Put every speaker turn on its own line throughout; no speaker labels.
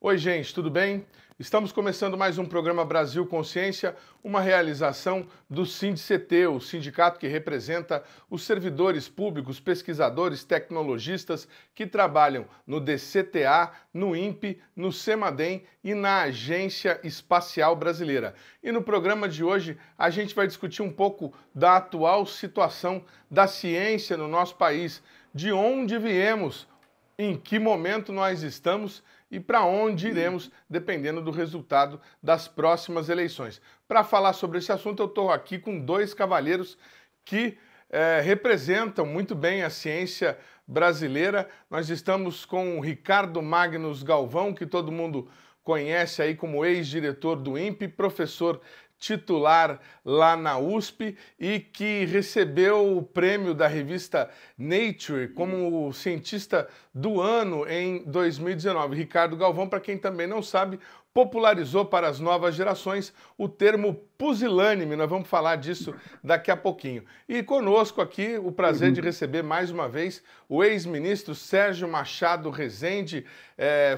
Oi, gente, tudo bem? Estamos começando mais um programa Brasil Consciência, uma realização do SINDCT, o sindicato que representa os servidores públicos, pesquisadores, tecnologistas que trabalham no DCTA, no INPE, no CEMADEM e na Agência Espacial Brasileira. E no programa de hoje a gente vai discutir um pouco da atual situação da ciência no nosso país, de onde viemos, em que momento nós estamos e para onde iremos, dependendo do resultado das próximas eleições. Para falar sobre esse assunto, eu estou aqui com dois cavalheiros que representam muito bem a ciência brasileira. Nós estamos com o Ricardo Magnus Galvão, que todo mundo conhece aí como ex-diretor do INPE, professor titular lá na USP e que recebeu o prêmio da revista Nature como o cientista do ano em 2019. Ricardo Galvão, para quem também não sabe, popularizou para as novas gerações o termo pusilânime. Nós vamos falar disso daqui a pouquinho. E conosco aqui o prazer de receber mais uma vez o ex-ministro Sérgio Machado Rezende,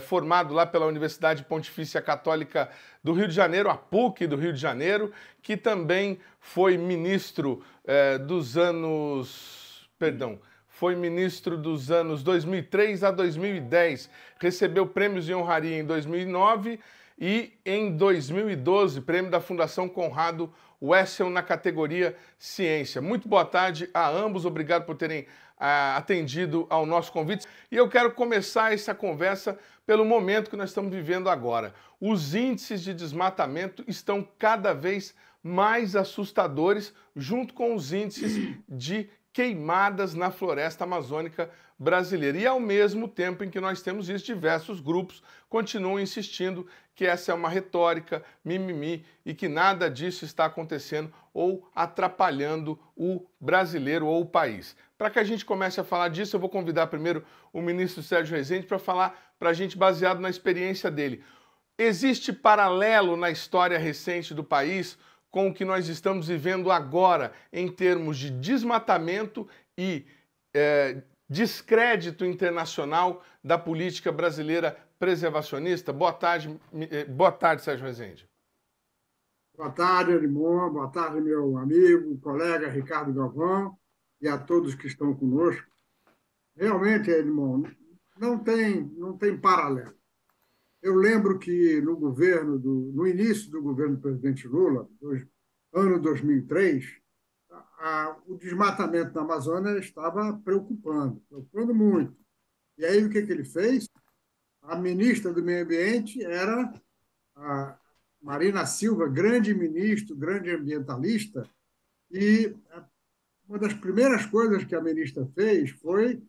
formado lá pela Universidade Pontifícia Católica do Rio de Janeiro, a PUC do Rio de Janeiro, que também foi ministro dos anos 2003 a 2010, recebeu prêmios de honraria em 2009 e em 2012, prêmio da Fundação Conrado Wessel na categoria Ciência. Muito boa tarde a ambos, obrigado por terem atendido ao nosso convite. E eu quero começar essa conversa pelo momento que nós estamos vivendo agora. Os índices de desmatamento estão cada vez mais assustadores, junto com os índices de queimadas na floresta amazônica brasileira. E ao mesmo tempo em que nós temos isso, diversos grupos continuam insistindo que essa é uma retórica, mimimi, e que nada disso está acontecendo ou atrapalhando o brasileiro ou o país. Para que a gente comece a falar disso, eu vou convidar primeiro o ministro Sérgio Rezende para falar para a gente, baseado na experiência dele. Existe paralelo na história recente do país com o que nós estamos vivendo agora em termos de desmatamento e descrédito internacional da política brasileira preservacionista? Boa tarde, Sérgio Rezende.
Boa tarde, Elimon. Boa tarde, meu amigo, colega Ricardo Galvão e a todos que estão conosco. Realmente, Elimon, não tem paralelo. Eu lembro que no início do governo do presidente Lula, ano 2003, o desmatamento na Amazônia estava preocupando muito. E aí o que ele fez? A ministra do Meio Ambiente era a Marina Silva, grande ministro, grande ambientalista, e uma das primeiras coisas que a ministra fez foi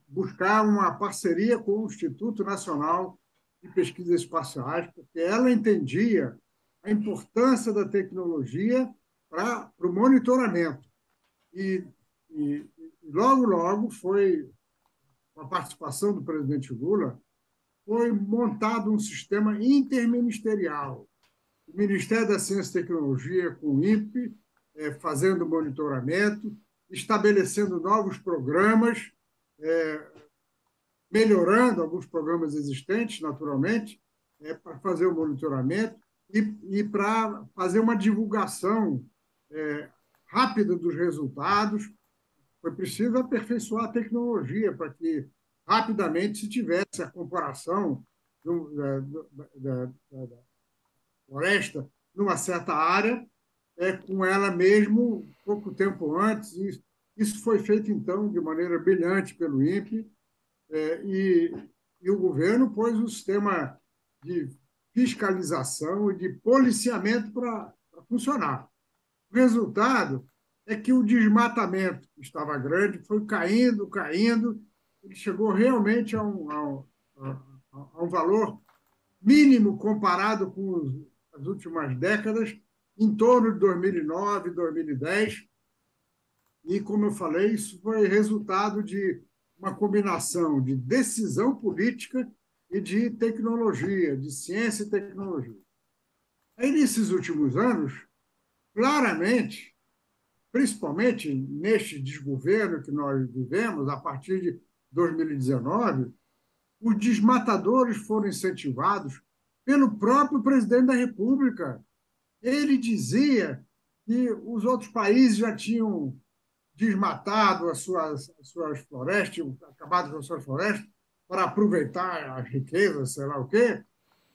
buscar uma parceria com o Instituto Nacional de Pesquisas Espaciais, porque ela entendia a importância da tecnologia para o monitoramento. E logo foi, com a participação do presidente Lula, foi montado um sistema interministerial. O Ministério da Ciência e Tecnologia, com o INPE, fazendo monitoramento, estabelecendo novos programas, melhorando alguns programas existentes, naturalmente, para fazer o monitoramento e para fazer uma divulgação rápida dos resultados. Foi preciso aperfeiçoar a tecnologia para que rapidamente se tivesse a comparação da floresta numa certa área com ela mesmo pouco tempo antes. E isso foi feito, então, de maneira brilhante pelo INPE, e o governo pôs um sistema de fiscalização e de policiamento para funcionar. O resultado é que o desmatamento, que estava grande, foi caindo, e chegou realmente a um valor mínimo comparado com as últimas décadas, em torno de 2009, 2010. E, como eu falei, isso foi resultado de uma combinação de decisão política e de tecnologia, de ciência e tecnologia. Aí, nesses últimos anos, claramente, principalmente neste desgoverno que nós vivemos, a partir de 2019, os desmatadores foram incentivados pelo próprio presidente da República. Ele dizia que os outros países já tinham desmatado as suas florestas, tinham acabado com as suas florestas para aproveitar as riquezas, sei lá o quê,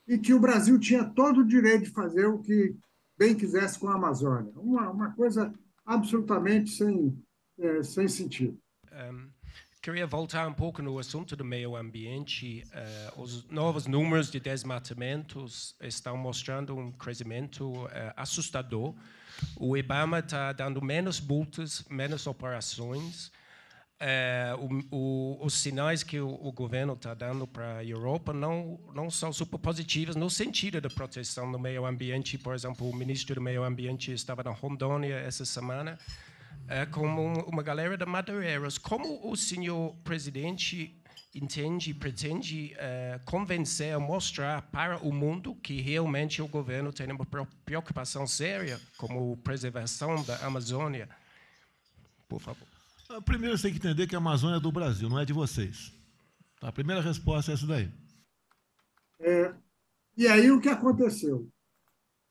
e que o Brasil tinha todo o direito de fazer o que bem quisesse com a Amazônia. Uma coisa absolutamente sem sentido.
Queria voltar um pouco no assunto do meio ambiente. Os novos números de desmatamentos estão mostrando um crescimento assustador. O IBAMA está dando menos multas, menos operações. Os sinais que o governo está dando para a Europa não são super positivos no sentido da proteção do meio ambiente. Por exemplo, o ministro do Meio Ambiente estava na Rondônia essa semana com uma galera de madeireiros. Como o senhor presidente entende e pretende convencer, mostrar para o mundo que realmente o governo tem uma preocupação séria com a preservação da Amazônia? Por favor.
Primeiro, você tem que entender que a Amazônia é do Brasil, não é de vocês. A primeira resposta é essa daí.
E aí o que aconteceu?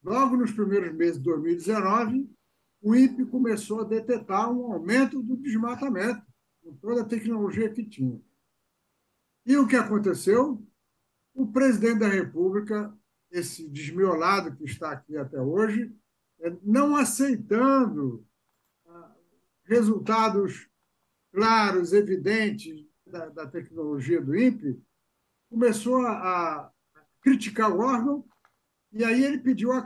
Logo nos primeiros meses de 2019, o INPE começou a detectar um aumento do desmatamento, com toda a tecnologia que tinha. E o que aconteceu? O presidente da República, esse desmiolado que está aqui até hoje, não aceitando resultados claros, evidentes da tecnologia do INPE, começou a criticar o órgão, e aí ele pediu a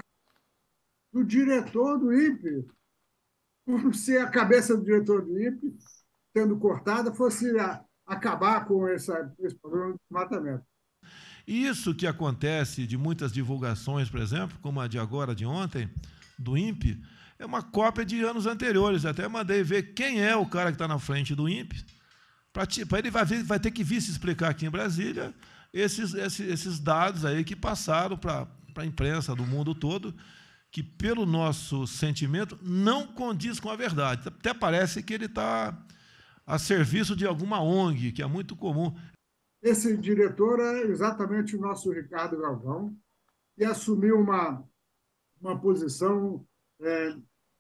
do diretor do INPE, como se a cabeça do diretor do INPE, sendo cortada, fosse acabar com esse problema de desmatamento.
Isso que acontece de muitas divulgações, por exemplo, como a de agora, de ontem, do INPE, é uma cópia de anos anteriores. Até mandei ver quem é o cara que está na frente do INPE, para ele vai ter que vir se explicar aqui em Brasília esses dados aí que passaram para a imprensa do mundo todo, que, pelo nosso sentimento, não condiz com a verdade. Até parece que ele está a serviço de alguma ONG, que é muito comum.
Esse diretor é exatamente o nosso Ricardo Galvão, que assumiu uma posição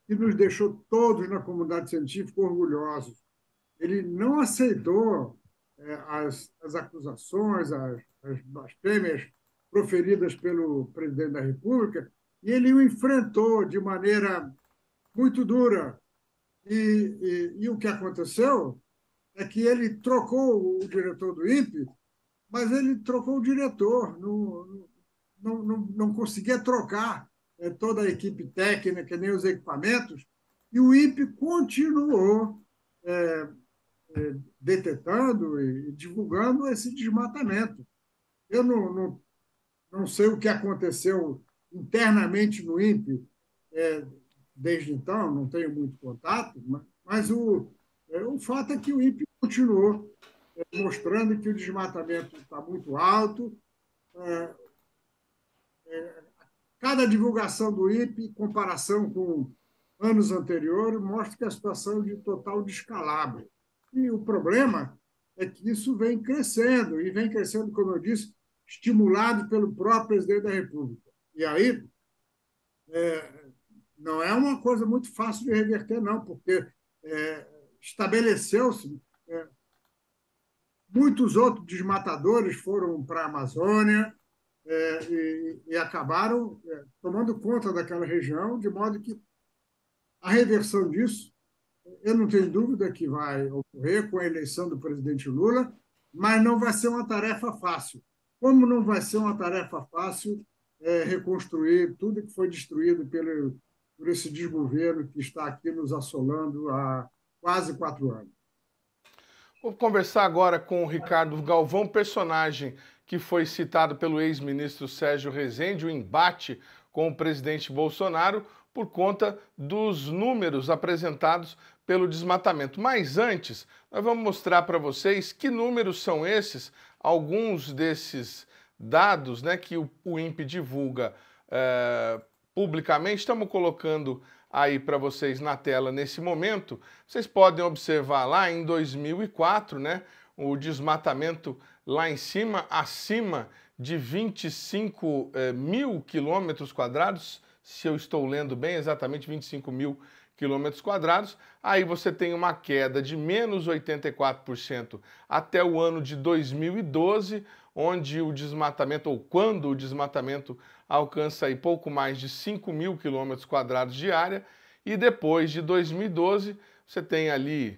que nos deixou todos na comunidade científica orgulhosos. Ele não aceitou as acusações, as blasfêmias proferidas pelo presidente da República, e ele o enfrentou de maneira muito dura. E o que aconteceu é que ele trocou o diretor do INPE, mas ele trocou o diretor, não conseguia trocar toda a equipe técnica, nem os equipamentos, e o INPE continuou detectando e divulgando esse desmatamento. Eu não sei o que aconteceu internamente no INPE desde então, não tenho muito contato, mas o fato é que o INPE continuou mostrando que o desmatamento está muito alto. Cada divulgação do INPE, em comparação com anos anteriores, mostra que a situação é de total descalabro. E o problema é que isso vem crescendo, e vem crescendo, como eu disse, estimulado pelo próprio presidente da República. E aí, não é uma coisa muito fácil de reverter, não, porque estabeleceu-se. Muitos outros desmatadores foram para a Amazônia e acabaram tomando conta daquela região, de modo que a reversão disso, eu não tenho dúvida que vai ocorrer com a eleição do presidente Lula, mas não vai ser uma tarefa fácil. Como não vai ser uma tarefa fácil reconstruir tudo que foi destruído por esse desgoverno que está aqui nos assolando há quase 4 anos.
Vou conversar agora com o Ricardo Galvão, personagem que foi citado pelo ex-ministro Sérgio Rezende, o embate com o presidente Bolsonaro, por conta dos números apresentados pelo desmatamento. Mas antes, nós vamos mostrar para vocês que números são esses, alguns desses dados, né, que o INPE divulga publicamente. Estamos colocando aí para vocês na tela nesse momento. Vocês podem observar lá em 2004, né, o desmatamento lá em cima, acima de 25 mil quilômetros quadrados, se eu estou lendo bem, exatamente 25 mil quilômetros quadrados. Aí você tem uma queda de menos 84% até o ano de 2012, onde o desmatamento, ou quando o desmatamento alcança aí pouco mais de 5 mil quilômetros quadrados de área, e depois de 2012 você tem ali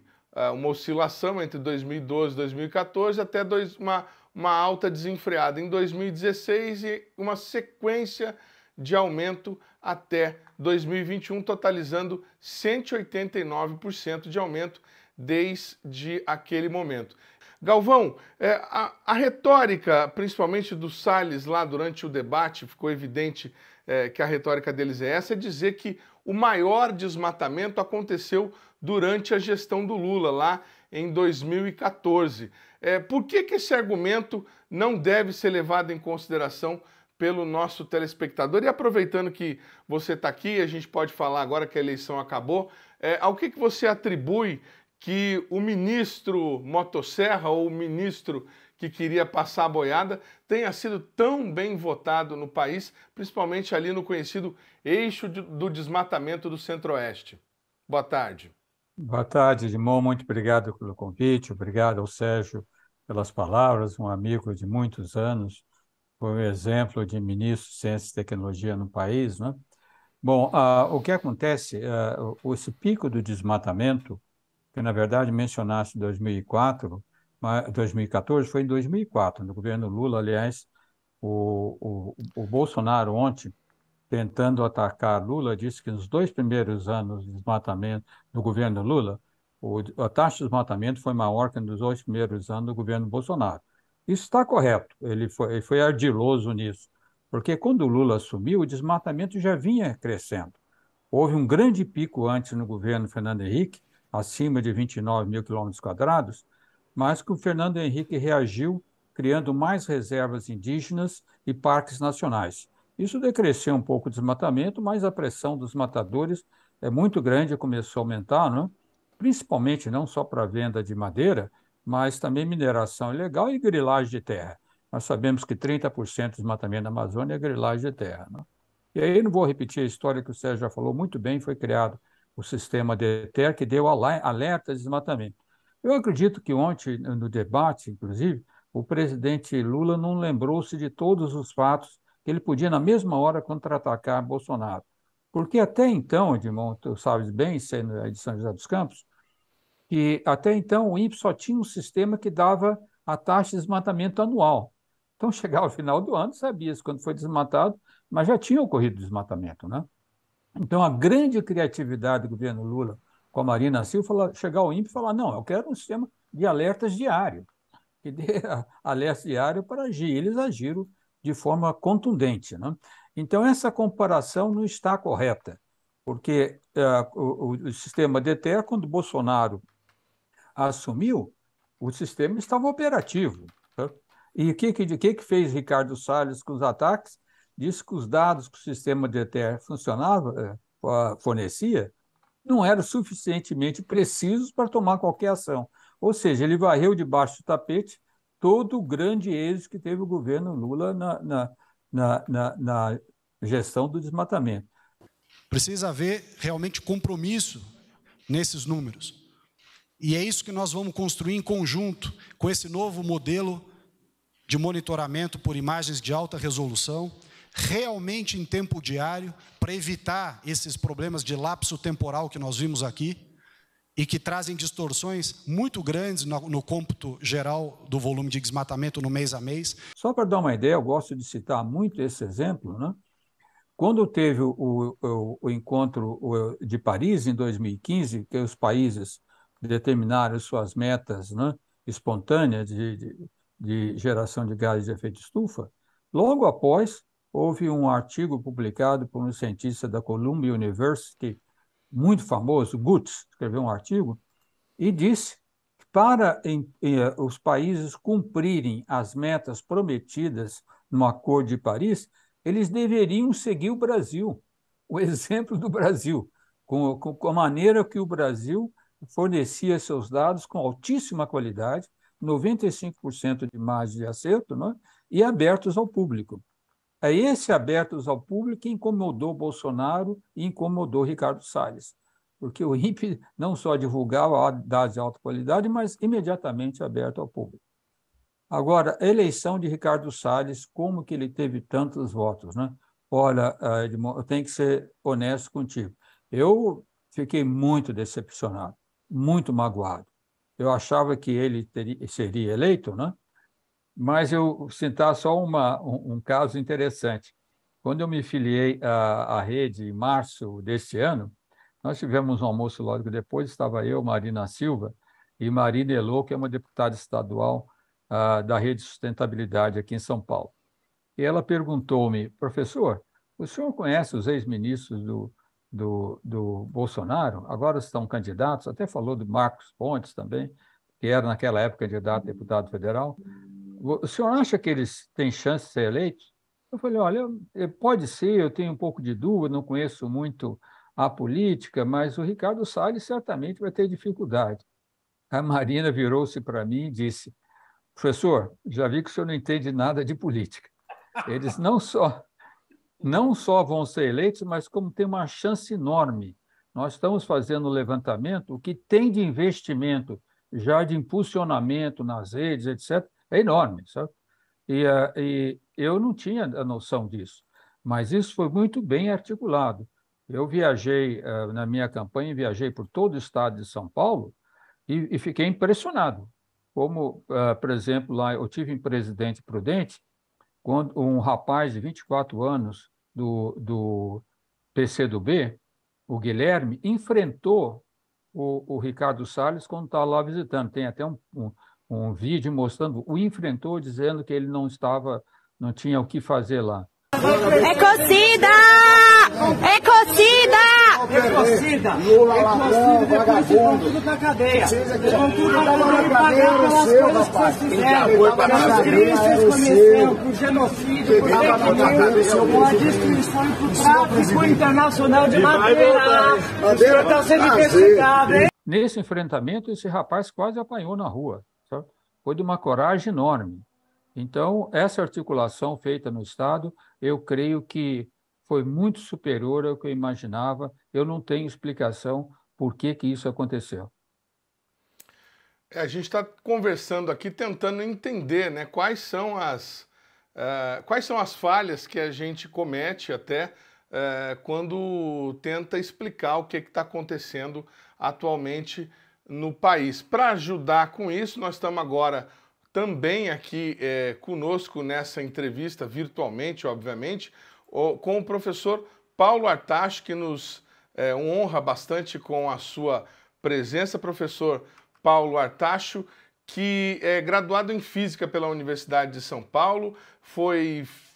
uma oscilação entre 2012 e 2014 até uma alta desenfreada em 2016 e uma sequência de aumento até 2021, totalizando 189% de aumento desde aquele momento. Galvão, a retórica, principalmente do Salles lá durante o debate, ficou evidente que a retórica deles é essa, é dizer que o maior desmatamento aconteceu durante a gestão do Lula, lá em 2014. Por que esse argumento não deve ser levado em consideração pelo nosso telespectador? E aproveitando que você está aqui, a gente pode falar agora que a eleição acabou, ao que você atribui que o ministro Motosserra, ou o ministro que queria passar a boiada, tenha sido tão bem votado no país, principalmente ali no conhecido eixo do desmatamento do Centro-Oeste? Boa tarde.
Boa tarde, Edmond. Muito obrigado pelo convite. Obrigado ao Sérgio pelas palavras, um amigo de muitos anos, foi um exemplo de ministro de Ciência e Tecnologia no país, né? Bom, o que acontece, esse pico do desmatamento, que na verdade mencionaste em 2004, 2014, foi em 2004, no governo Lula. Aliás, o Bolsonaro ontem, tentando atacar Lula, disse que nos 2 primeiros anos de desmatamento do governo Lula, a taxa de desmatamento foi maior que nos 2 primeiros anos do governo Bolsonaro. Isso está correto, ele foi ardiloso nisso, porque quando o Lula assumiu, o desmatamento já vinha crescendo. Houve um grande pico antes no governo Fernando Henrique, acima de 29 mil quilômetros quadrados, mas que o Fernando Henrique reagiu criando mais reservas indígenas e parques nacionais. Isso decresceu um pouco o desmatamento, mas a pressão dos matadores é muito grande e começou a aumentar, não? Principalmente não só para a venda de madeira, mas também mineração ilegal e grilagem de terra. Nós sabemos que 30% do desmatamento da Amazônia é grilagem de terra, não? E aí não vou repetir a história que o Sérgio já falou muito bem, foi criado o sistema DETER, que deu alerta de desmatamento. Eu acredito que ontem, no debate, inclusive, o presidente Lula não lembrou-se de todos os fatos que ele podia, na mesma hora, contra-atacar Bolsonaro. Porque até então, Edmond, tu sabes bem, sendo de São José dos Campos, que até então o INPE só tinha um sistema que dava a taxa de desmatamento anual. Então, chegava ao final do ano, sabia-se quando foi desmatado, mas já tinha ocorrido desmatamento, né? Então, a grande criatividade do governo Lula com a Marina Silva, chegar ao INPE e falar, não, eu quero um sistema de alertas diário, que dê alerta diário para agir. Eles agiram de forma contundente, né? Então, essa comparação não está correta, porque o sistema DETER, quando Bolsonaro assumiu, o sistema estava operativo, tá? E o que fez Ricardo Salles com os ataques? Disse que os dados que o sistema DETER fornecia não eram suficientemente precisos para tomar qualquer ação. Ou seja, ele varreu debaixo do tapete todo o grande êxito que teve o governo Lula na gestão do desmatamento.
Precisa haver realmente compromisso nesses números. E é isso que nós vamos construir em conjunto com esse novo modelo de monitoramento por imagens de alta resolução, realmente em tempo diário, para evitar esses problemas de lapso temporal que nós vimos aqui e que trazem distorções muito grandes no cômputo geral do volume de desmatamento no mês a mês.
Só para dar uma ideia, eu gosto de citar muito esse exemplo, né? Quando teve o encontro de Paris, em 2015, que os países determinaram suas metas, né, espontâneas de geração de gases de efeito estufa, logo após houve um artigo publicado por um cientista da Columbia University, muito famoso, Guts, escreveu um artigo, e disse que para os países cumprirem as metas prometidas no Acordo de Paris, eles deveriam seguir o Brasil, o exemplo do Brasil, com a maneira que o Brasil fornecia seus dados com altíssima qualidade, 95% de margem de acerto, né? E abertos ao público. É esse abertos ao público que incomodou Bolsonaro e incomodou Ricardo Salles, porque o INPE não só divulgava dados de alta qualidade, mas imediatamente aberto ao público. Agora, a eleição de Ricardo Salles, como que ele teve tantos votos, né? Olha, Edmond, eu tenho que ser honesto contigo. Eu fiquei muito decepcionado, muito magoado. Eu achava que ele seria eleito, né? Mas eu vou citar só um caso interessante. Quando eu me filiei à rede em março deste ano, nós tivemos um almoço logo depois, estava eu, Marina Silva, e Marina Elô, que é uma deputada estadual da Rede Sustentabilidade aqui em São Paulo. E ela perguntou-me, professor, o senhor conhece os ex-ministros do Bolsonaro? Agora estão candidatos, até falou do Marcos Pontes também, que era naquela época candidato a deputado federal. O senhor acha que eles têm chance de ser eleitos? Eu falei, olha, pode ser, eu tenho um pouco de dúvida, não conheço muito a política, mas o Ricardo Salles certamente vai ter dificuldade. A Marina virou-se para mim e disse, professor, já vi que o senhor não entende nada de política. Eles não só vão ser eleitos, mas como tem uma chance enorme. Nós estamos fazendo um levantamento, o que tem de investimento, já de impulsionamento nas redes, etc., é enorme, sabe? E eu não tinha a noção disso, mas isso foi muito bem articulado. Eu viajei, na minha campanha, viajei por todo o estado de São Paulo e fiquei impressionado. Como, por exemplo, lá eu tive em Presidente Prudente, quando um rapaz de 24 anos do PCdoB, o Guilherme, enfrentou o Ricardo Salles quando estava lá visitando. Tem até um vídeo mostrando, o enfrentou dizendo que ele não tinha o que fazer lá.
Ecocida! Ecocida! Ecocida!
Lula, ladrão, vagabundo. Tudo na cadeia. Vão tudo na cadeia, pelas coisas que vocês fizeram. Pelos crimes que vocês cometeram, por genocídio, por fake news, com a destruição e por tráfico internacional de madeira. Você está sendo investigado, hein?
Nesse enfrentamento, esse rapaz quase apanhou na rua. Sabe? Foi de uma coragem enorme. Então, essa articulação feita no Estado, eu creio que foi muito superior ao que eu imaginava. Eu não tenho explicação por que isso aconteceu.
A gente está conversando aqui, tentando entender, né, quais são as falhas que a gente comete até quando tenta explicar o que está acontecendo atualmente no país. Para ajudar com isso, nós estamos agora também aqui conosco nessa entrevista, virtualmente, obviamente, com o professor Paulo Artacho, que nos honra bastante com a sua presença. Professor Paulo Artacho, que é graduado em Física pela Universidade de São Paulo,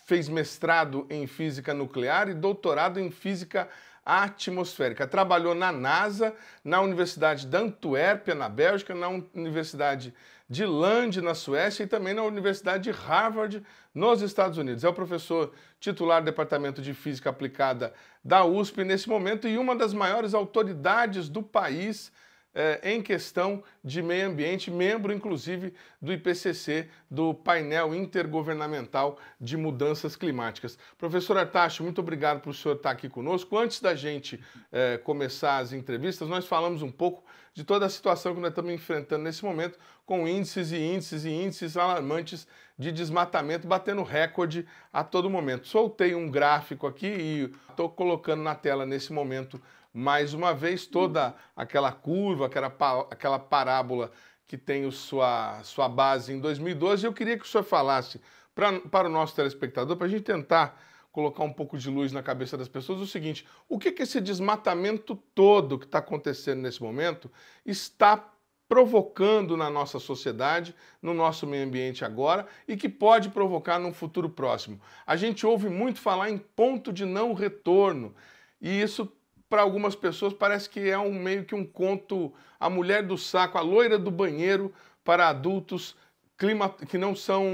fez mestrado em Física Nuclear e doutorado em Física Atmosférica. Trabalhou na NASA, na Universidade de Antuérpia, na Bélgica, na Universidade de Lund, na Suécia, e também na Universidade de Harvard, nos Estados Unidos. É o professor titular do Departamento de Física Aplicada da USP nesse momento e uma das maiores autoridades do país em questão de meio ambiente, membro, inclusive, do IPCC, do Painel Intergovernamental de Mudanças Climáticas. Professor Artacho, muito obrigado por o senhor estar aqui conosco. Antes da gente começar as entrevistas, nós falamos um pouco de toda a situação que nós estamos enfrentando nesse momento, com índices alarmantes de desmatamento, batendo recorde a todo momento. Soltei um gráfico aqui e estou colocando na tela nesse momento mais uma vez toda aquela curva, aquela parábola que tem sua base em 2012. Eu queria que o senhor falasse para o nosso telespectador, para a gente tentar colocar um pouco de luz na cabeça das pessoas, o seguinte: o que esse desmatamento todo que está acontecendo nesse momento está provocando na nossa sociedade, no nosso meio ambiente agora, e que pode provocar num futuro próximo? A gente ouve muito falar em ponto de não retorno, e isso para algumas pessoas parece que é meio que um conto, a mulher do saco, a loira do banheiro para adultos que não são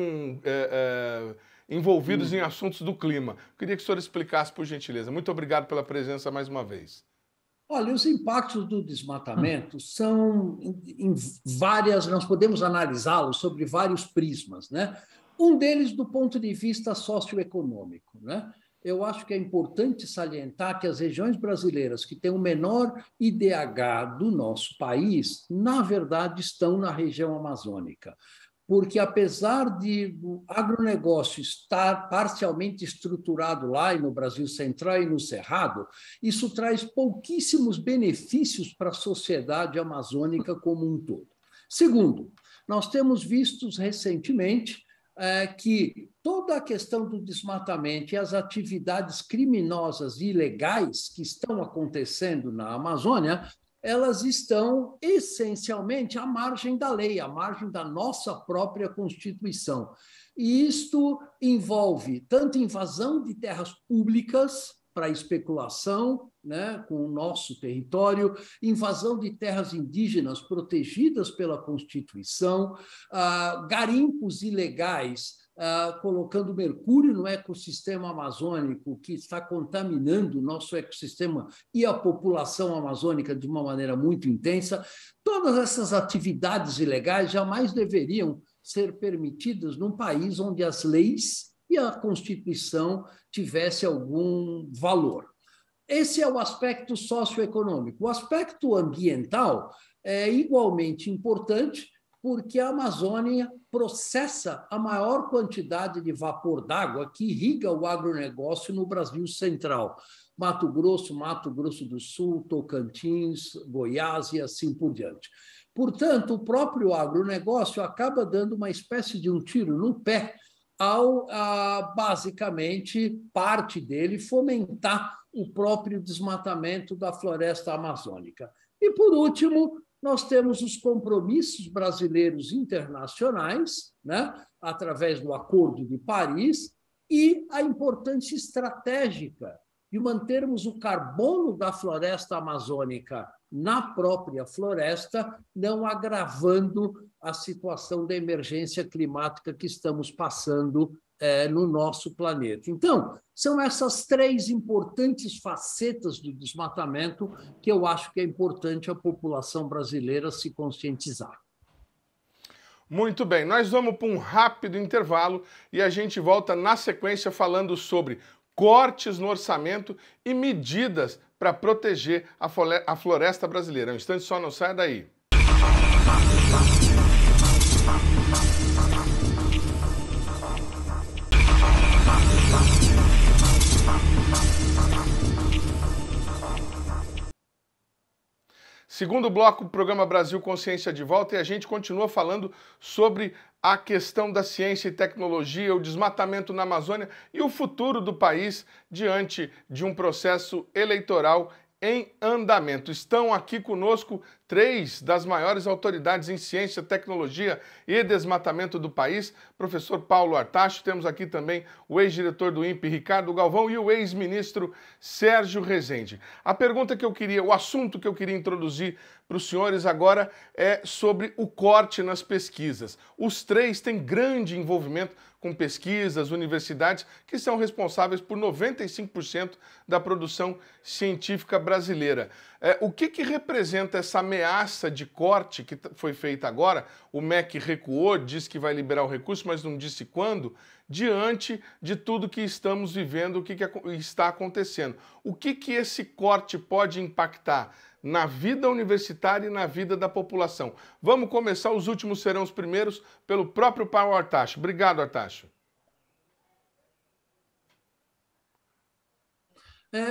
envolvidos em assuntos do clima. Queria que o senhor explicasse, por gentileza. Muito obrigado pela presença mais uma vez.
Olha, os impactos do desmatamento são em várias, nós podemos analisá-los sobre vários prismas, né? Um deles do ponto de vista socioeconômico, né? Eu acho que é importante salientar que as regiões brasileiras que têm o menor IDH do nosso país, na verdade, estão na região amazônica. Porque, apesar de o agronegócio estar parcialmente estruturado lá e no Brasil Central e no Cerrado, isso traz pouquíssimos benefícios para a sociedade amazônica como um todo. Segundo, nós temos visto recentemente que toda a questão do desmatamento e as atividades criminosas e ilegais que estão acontecendo na Amazônia, elas estão essencialmente à margem da lei, à margem da nossa própria Constituição. E isto envolve tanto invasão de terras públicas para especulação, né, com o nosso território, invasão de terras indígenas protegidas pela Constituição, garimpos ilegais, colocando mercúrio no ecossistema amazônico, que está contaminando o nosso ecossistema e a população amazônica de uma maneira muito intensa. Todas essas atividades ilegais jamais deveriam ser permitidas num país onde as leis e a Constituição tivesse algum valor. Esse é o aspecto socioeconômico. O aspecto ambiental é igualmente importante, porque a Amazônia processa a maior quantidade de vapor d'água que irriga o agronegócio no Brasil Central. Mato Grosso do Sul, Tocantins, Goiás e assim por diante. Portanto, o próprio agronegócio acaba dando uma espécie de um tiro no pé ao, basicamente, parte dele fomentar o próprio desmatamento da floresta amazônica. E, por último, nós temos os compromissos brasileiros internacionais, né, através do Acordo de Paris, e a importância estratégica de mantermos o carbono da floresta amazônica na própria floresta, não agravando a situação da emergência climática que estamos passando no nosso planeta. Então, são essas três importantes facetas do desmatamento que eu acho que é importante a população brasileira se conscientizar.
Muito bem, nós vamos para um rápido intervalo e a gente volta na sequência falando sobre cortes no orçamento e medidas para proteger a floresta brasileira. Um instante só, não saia daí. Segundo bloco do programa Brasil Consciência de Volta, e a gente continua falando sobre a questão da ciência e tecnologia, o desmatamento na Amazônia e o futuro do país diante de um processo eleitoral em andamento. Estão aqui conosco três das maiores autoridades em ciência, tecnologia e desmatamento do país, professor Paulo Artacho, temos aqui também o ex-diretor do INPE, Ricardo Galvão, e o ex-ministro Sérgio Rezende. A pergunta que eu queria, o assunto que eu queria introduzir para os senhores agora é sobre o corte nas pesquisas. Os três têm grande envolvimento com pesquisas, universidades, que são responsáveis por 95% da produção científica brasileira. O que representa essa ameaça de corte que foi feita agora? O MEC recuou, disse que vai liberar o recurso, mas não disse quando, diante de tudo que estamos vivendo, o que está acontecendo. O que esse corte pode impactar na vida universitária e na vida da população? Vamos começar, os últimos serão os primeiros, pelo próprio Paulo Artacho. Obrigado, Artacho.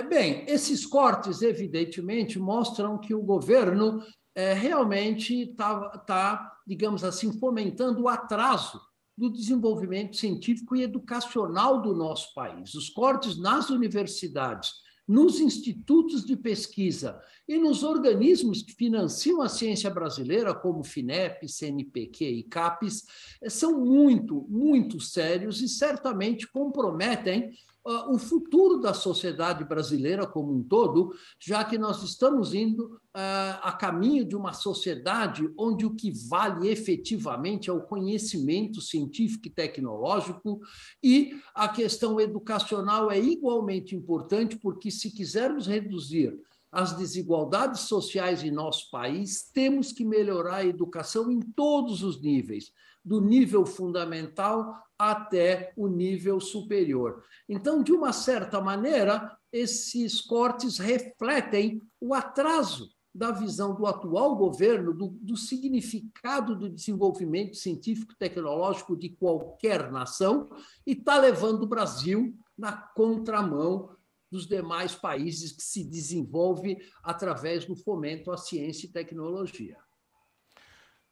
Bem, esses cortes, evidentemente, mostram que o governo realmente está, digamos assim, fomentando o atraso do desenvolvimento científico e educacional do nosso país. Os cortes nas universidades, nos institutos de pesquisa e nos organismos que financiam a ciência brasileira, como FINEP, CNPq e CAPES, são muito, muito sérios e certamente comprometem o futuro da sociedade brasileira como um todo, já que nós estamos indo a caminho de uma sociedade onde o que vale efetivamente é o conhecimento científico e tecnológico, e a questão educacional é igualmente importante, porque se quisermos reduzir as desigualdades sociais em nosso país, temos que melhorar a educação em todos os níveis, do nível fundamental até o nível superior. Então, de uma certa maneira, esses cortes refletem o atraso da visão do atual governo, do significado do desenvolvimento científico e tecnológico de qualquer nação, e está levando o Brasil na contramão dos demais países que se desenvolve através do fomento à ciência e tecnologia.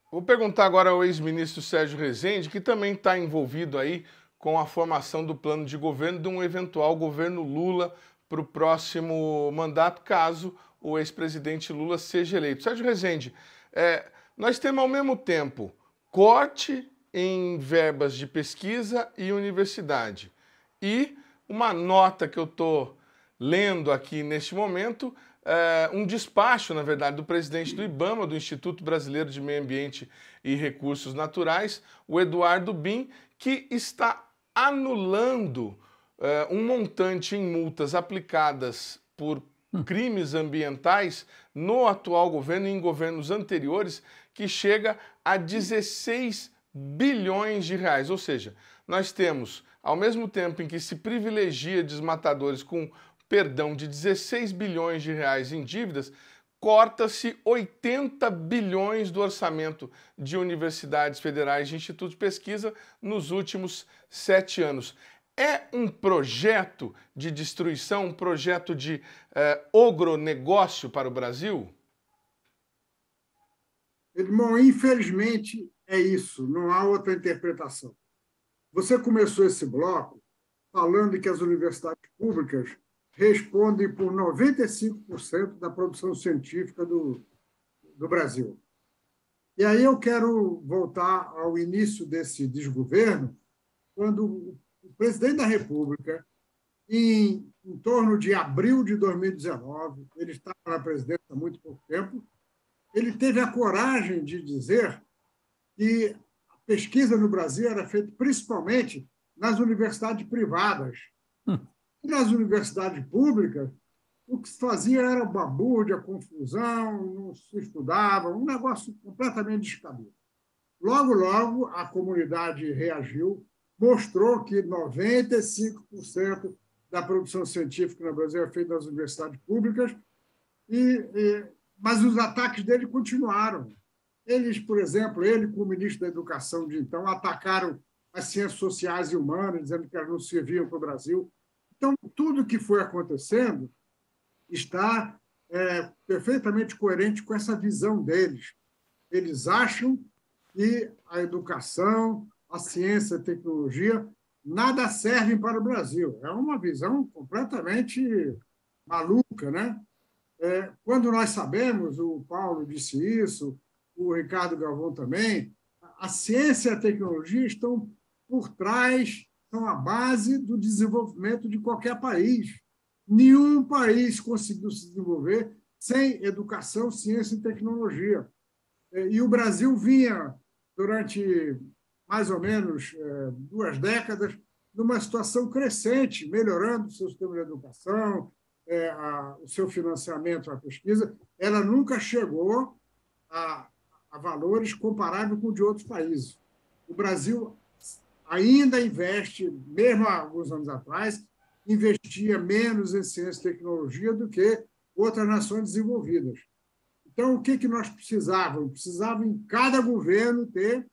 Vou perguntar agora ao ex-ministro Sérgio Rezende, que também está envolvido aí com a formação do plano de governo de um eventual governo Lula para o próximo mandato, caso o ex-presidente Lula seja eleito. Sérgio Rezende, nós temos ao mesmo tempo corte em verbas de pesquisa e universidade e uma nota que eu estou lendo aqui neste momento, um despacho, na verdade, do presidente do IBAMA, do Instituto Brasileiro de Meio Ambiente e Recursos Naturais, o Eduardo Bin, que está anulando um montante em multas aplicadas por crimes ambientais no atual governo e em governos anteriores, que chega a 16 bilhões de reais. Ou seja, nós temos, ao mesmo tempo em que se privilegia desmatadores com perdão de 16 bilhões de reais em dívidas, corta-se 80 bilhões do orçamento de universidades federais e institutos de pesquisa nos últimos 7 anos. É um projeto de destruição, um projeto de ogronegócio para o Brasil?
Edmond, infelizmente é isso, não há outra interpretação. Você começou esse bloco falando que as universidades públicas respondem por 95% da produção científica do Brasil. E aí eu quero voltar ao início desse desgoverno, quando o presidente da República, em torno de abril de 2019, ele estava na presidência há muito pouco tempo, ele teve a coragem de dizer que a pesquisa no Brasil era feita principalmente nas universidades privadas. E nas universidades públicas, o que se fazia era babúrdia, confusão, não se estudava, um negócio completamente descabido. Logo, logo, a comunidade reagiu, mostrou que 95% da produção científica no Brasil é feita nas universidades públicas, mas os ataques dele continuaram. Eles, por exemplo, ele com o ministro da Educação de então, atacaram as ciências sociais e humanas, dizendo que elas não serviam para o Brasil. Então, tudo que foi acontecendo está perfeitamente coerente com essa visão deles. Eles acham que a educação, a ciência e a tecnologia nada servem para o Brasil. É uma visão completamente maluca, né? Quando nós sabemos, o Paulo disse isso, o Ricardo Galvão também, a ciência e a tecnologia estão por trás, são a base do desenvolvimento de qualquer país. Nenhum país conseguiu se desenvolver sem educação, ciência e tecnologia. E o Brasil vinha, durante mais ou menos 2 décadas, numa situação crescente, melhorando o seu sistema de educação, o seu financiamento à pesquisa. Ela nunca chegou a valores comparáveis com o de outros países. O Brasil ainda investe, mesmo há alguns anos atrás, investia menos em ciência e tecnologia do que outras nações desenvolvidas. Então, o que nós precisávamos? Precisava em cada governo ter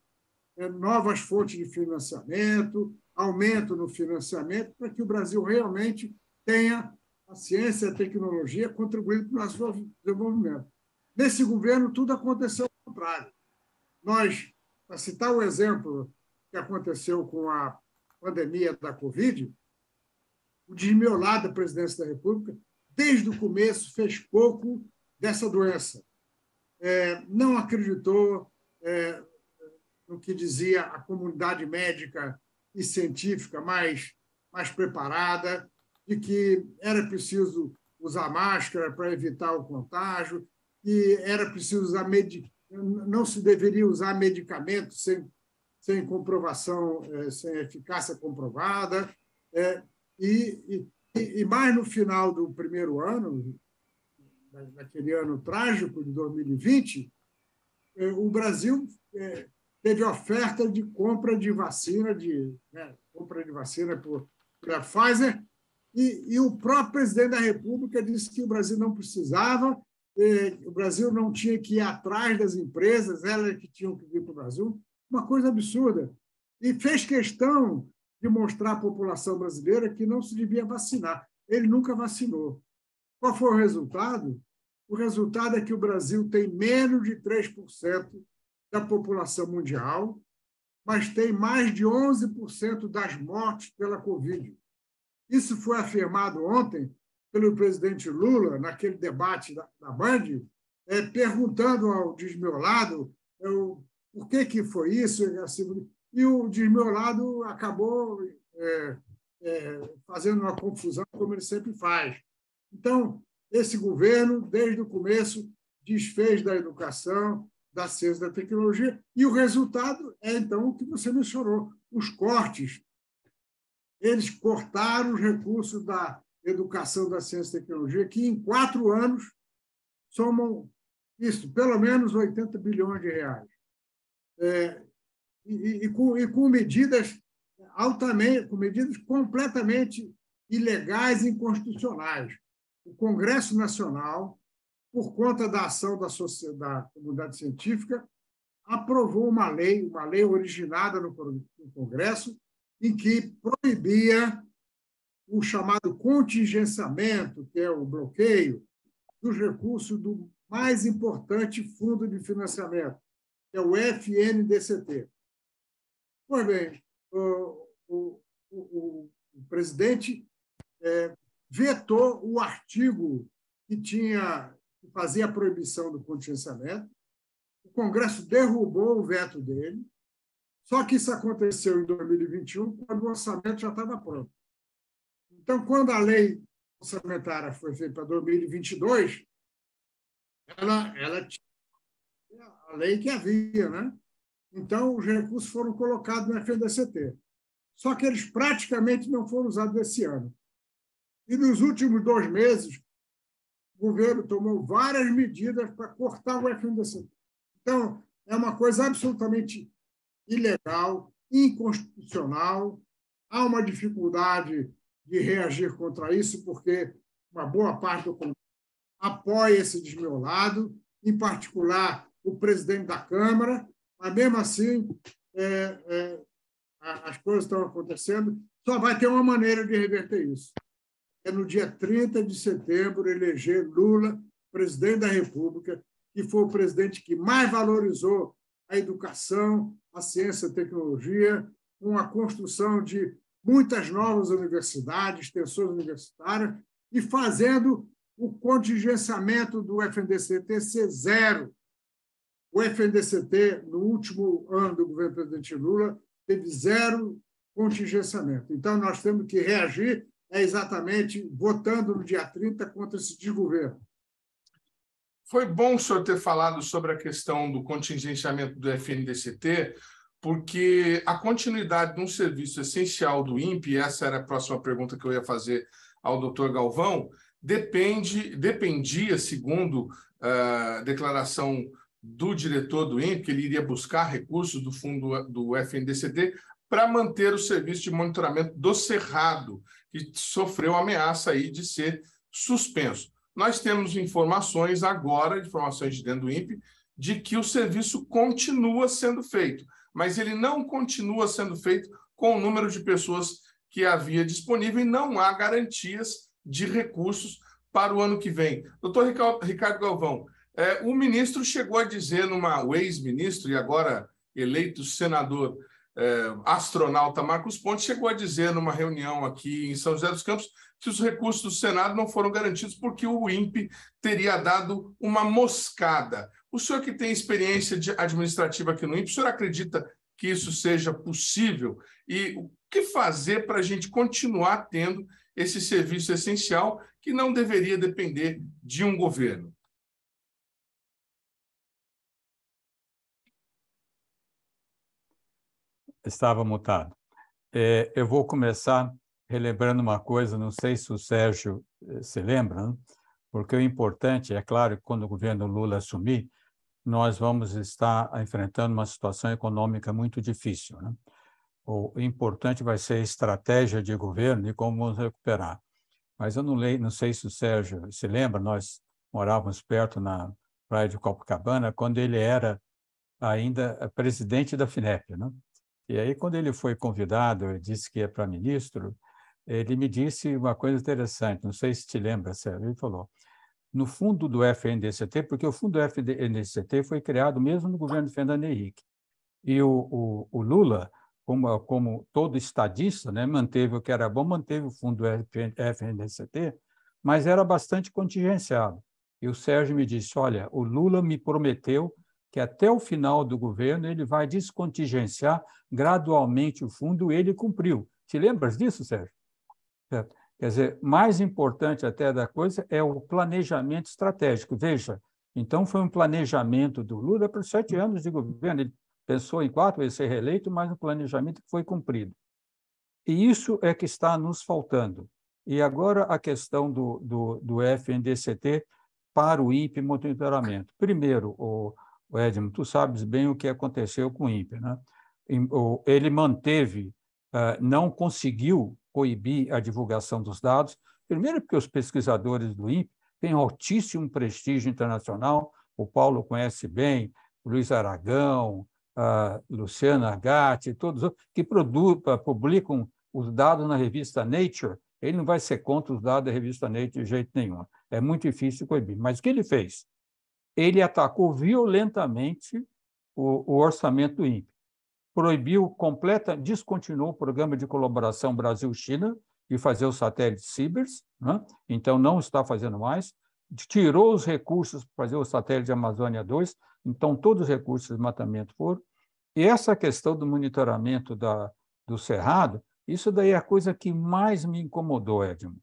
novas fontes de financiamento, aumento no financiamento, para que o Brasil realmente tenha a ciência e a tecnologia contribuindo para o nosso desenvolvimento. Nesse governo, tudo aconteceu ao contrário. Nós, para citar o exemplo que aconteceu com a pandemia da Covid, o desmiolado da presidência da República, desde o começo, fez pouco dessa doença. Não acreditou no que dizia a comunidade médica e científica mais mais preparada, de que era preciso usar máscara para evitar o contágio, que era preciso usar não se deveria usar medicamentos sem comprovação, sem eficácia comprovada. E mais no final do primeiro ano, naquele ano trágico de 2020, o Brasil teve oferta de compra de vacina, pela Pfizer, e o próprio presidente da República disse que o Brasil não precisava, o Brasil não tinha que ir atrás das empresas, elas que tinham que vir para o Brasil, uma coisa absurda. E fez questão de mostrar à população brasileira que não se devia vacinar. Ele nunca vacinou. Qual foi o resultado? O resultado é que o Brasil tem menos de 3% da população mundial, mas tem mais de 11% das mortes pela Covid. Isso foi afirmado ontem pelo presidente Lula, naquele debate da Band, perguntando ao Desmiolado por que foi isso. E o Desmiolado acabou fazendo uma confusão, como ele sempre faz. Então, esse governo, desde o começo, desfez da educação, da ciência e da tecnologia, e o resultado é, então, o que você mencionou, os cortes. Eles cortaram os recursos da educação, da ciência e tecnologia, que em 4 anos somam isso, pelo menos 80 bilhões de reais. Com medidas completamente ilegais e inconstitucionais. O Congresso Nacional, por conta da ação da comunidade científica, aprovou uma lei originada no Congresso, em que proibia o chamado contingenciamento, que é o bloqueio dos recursos do mais importante fundo de financiamento, que é o FNDCT. Pois bem, o presidente vetou o artigo que fazia a proibição do contingenciamento. O Congresso derrubou o veto dele. Só que isso aconteceu em 2021, quando o orçamento já estava pronto. Então, quando a lei orçamentária foi feita para 2022, ela tinha a lei que havia, né? Então, os recursos foram colocados no FNDCT. Só que eles praticamente não foram usados esse ano. E nos últimos 2 meses, o governo tomou várias medidas para cortar o FNDCT. Então, é uma coisa absolutamente ilegal, inconstitucional. Há uma dificuldade de reagir contra isso, porque uma boa parte do Congresso apoia esse desmiolado, em particular o presidente da Câmara, mas, mesmo assim, as coisas estão acontecendo. Só vai ter uma maneira de reverter isso. É no dia 30 de setembro eleger Lula presidente da República, que foi o presidente que mais valorizou a educação, a ciência e a tecnologia, com a construção de muitas novas universidades, extensões universitárias, e fazendo o contingenciamento do FNDCT ser zero. O FNDCT, no último ano do governo do presidente Lula, teve 0 contingenciamento. Então, nós temos que reagir exatamente votando no dia 30 contra esse desgoverno.
Foi bom o senhor ter falado sobre a questão do contingenciamento do FNDCT, porque a continuidade de um serviço essencial do INPE, e essa era a próxima pergunta que eu ia fazer ao doutor Galvão, dependia, segundo a declaração do diretor do INPE, que ele iria buscar recursos do fundo do FNDCT para manter o serviço de monitoramento do Cerrado, que sofreu ameaça aí de ser suspenso. Nós temos informações agora, informações de dentro do INPE, de que o serviço continua sendo feito, mas ele não continua sendo feito com o número de pessoas que havia disponível e não há garantias de recursos para o ano que vem. Doutor Ricardo Galvão, o ministro chegou a dizer, o ex-ministro e agora eleito senador astronauta Marcos Pontes, chegou a dizer numa reunião aqui em São José dos Campos que os recursos do Senado não foram garantidos porque o INPE teria dado uma moscada. O senhor que tem experiência administrativa aqui no INPE, o senhor acredita que isso seja possível e o que fazer para a gente continuar tendo esse serviço essencial que não deveria depender de um governo.
Estava mutado. Eu vou começar relembrando uma coisa, não sei se o Sérgio se lembra, né? Porque o importante, é claro, que quando o governo Lula assumir, nós vamos estar enfrentando uma situação econômica muito difícil, né? O importante vai ser a estratégia de governo e como vamos recuperar. Mas eu não sei se o Sérgio se lembra, nós morávamos perto na praia de Copacabana, quando ele era ainda presidente da FINEP, né? E aí, quando ele foi convidado, ele disse que ia para ministro, ele me disse uma coisa interessante, não sei se te lembra, Sérgio, ele falou, no fundo do FNDCT, porque o fundo do FNDCT foi criado mesmo no governo de Fernando Henrique, e o Lula, como todo estadista, né, manteve o que era bom, manteve o fundo do FNDCT, mas era bastante contingenciado. E o Sérgio me disse, olha, o Lula me prometeu que até o final do governo ele vai descontingenciar gradualmente o fundo, e ele cumpriu. Te lembras disso, Sérgio? Certo. Quer dizer, mais importante até da coisa é o planejamento estratégico. Veja, então foi um planejamento do Lula para 7 anos de governo. Ele pensou em 4, ele ser reeleito, mas um planejamento que foi cumprido. E isso é que está nos faltando. E agora a questão do FNDCT para o INPE monitoramento. Primeiro, o Edmo, tu sabes bem o que aconteceu com o INPE, né? Ele manteve, não conseguiu coibir a divulgação dos dados, primeiro porque os pesquisadores do INPE têm altíssimo prestígio internacional, o Paulo conhece bem, o Luiz Aragão, Luciana Gatti, todos os outros, que publicam os dados na revista Nature. Ele não vai ser contra os dados da revista Nature de jeito nenhum. É muito difícil coibir. Mas o que ele fez? Ele atacou violentamente o orçamento do INPE. Descontinuou o programa de colaboração Brasil-China de fazer os satélites Cibers, né? Então não está fazendo mais, tirou os recursos para fazer o satélite Amazônia 2, então todos os recursos de desmatamento foram. E essa questão do monitoramento do Cerrado, isso daí é a coisa que mais me incomodou, Edmo.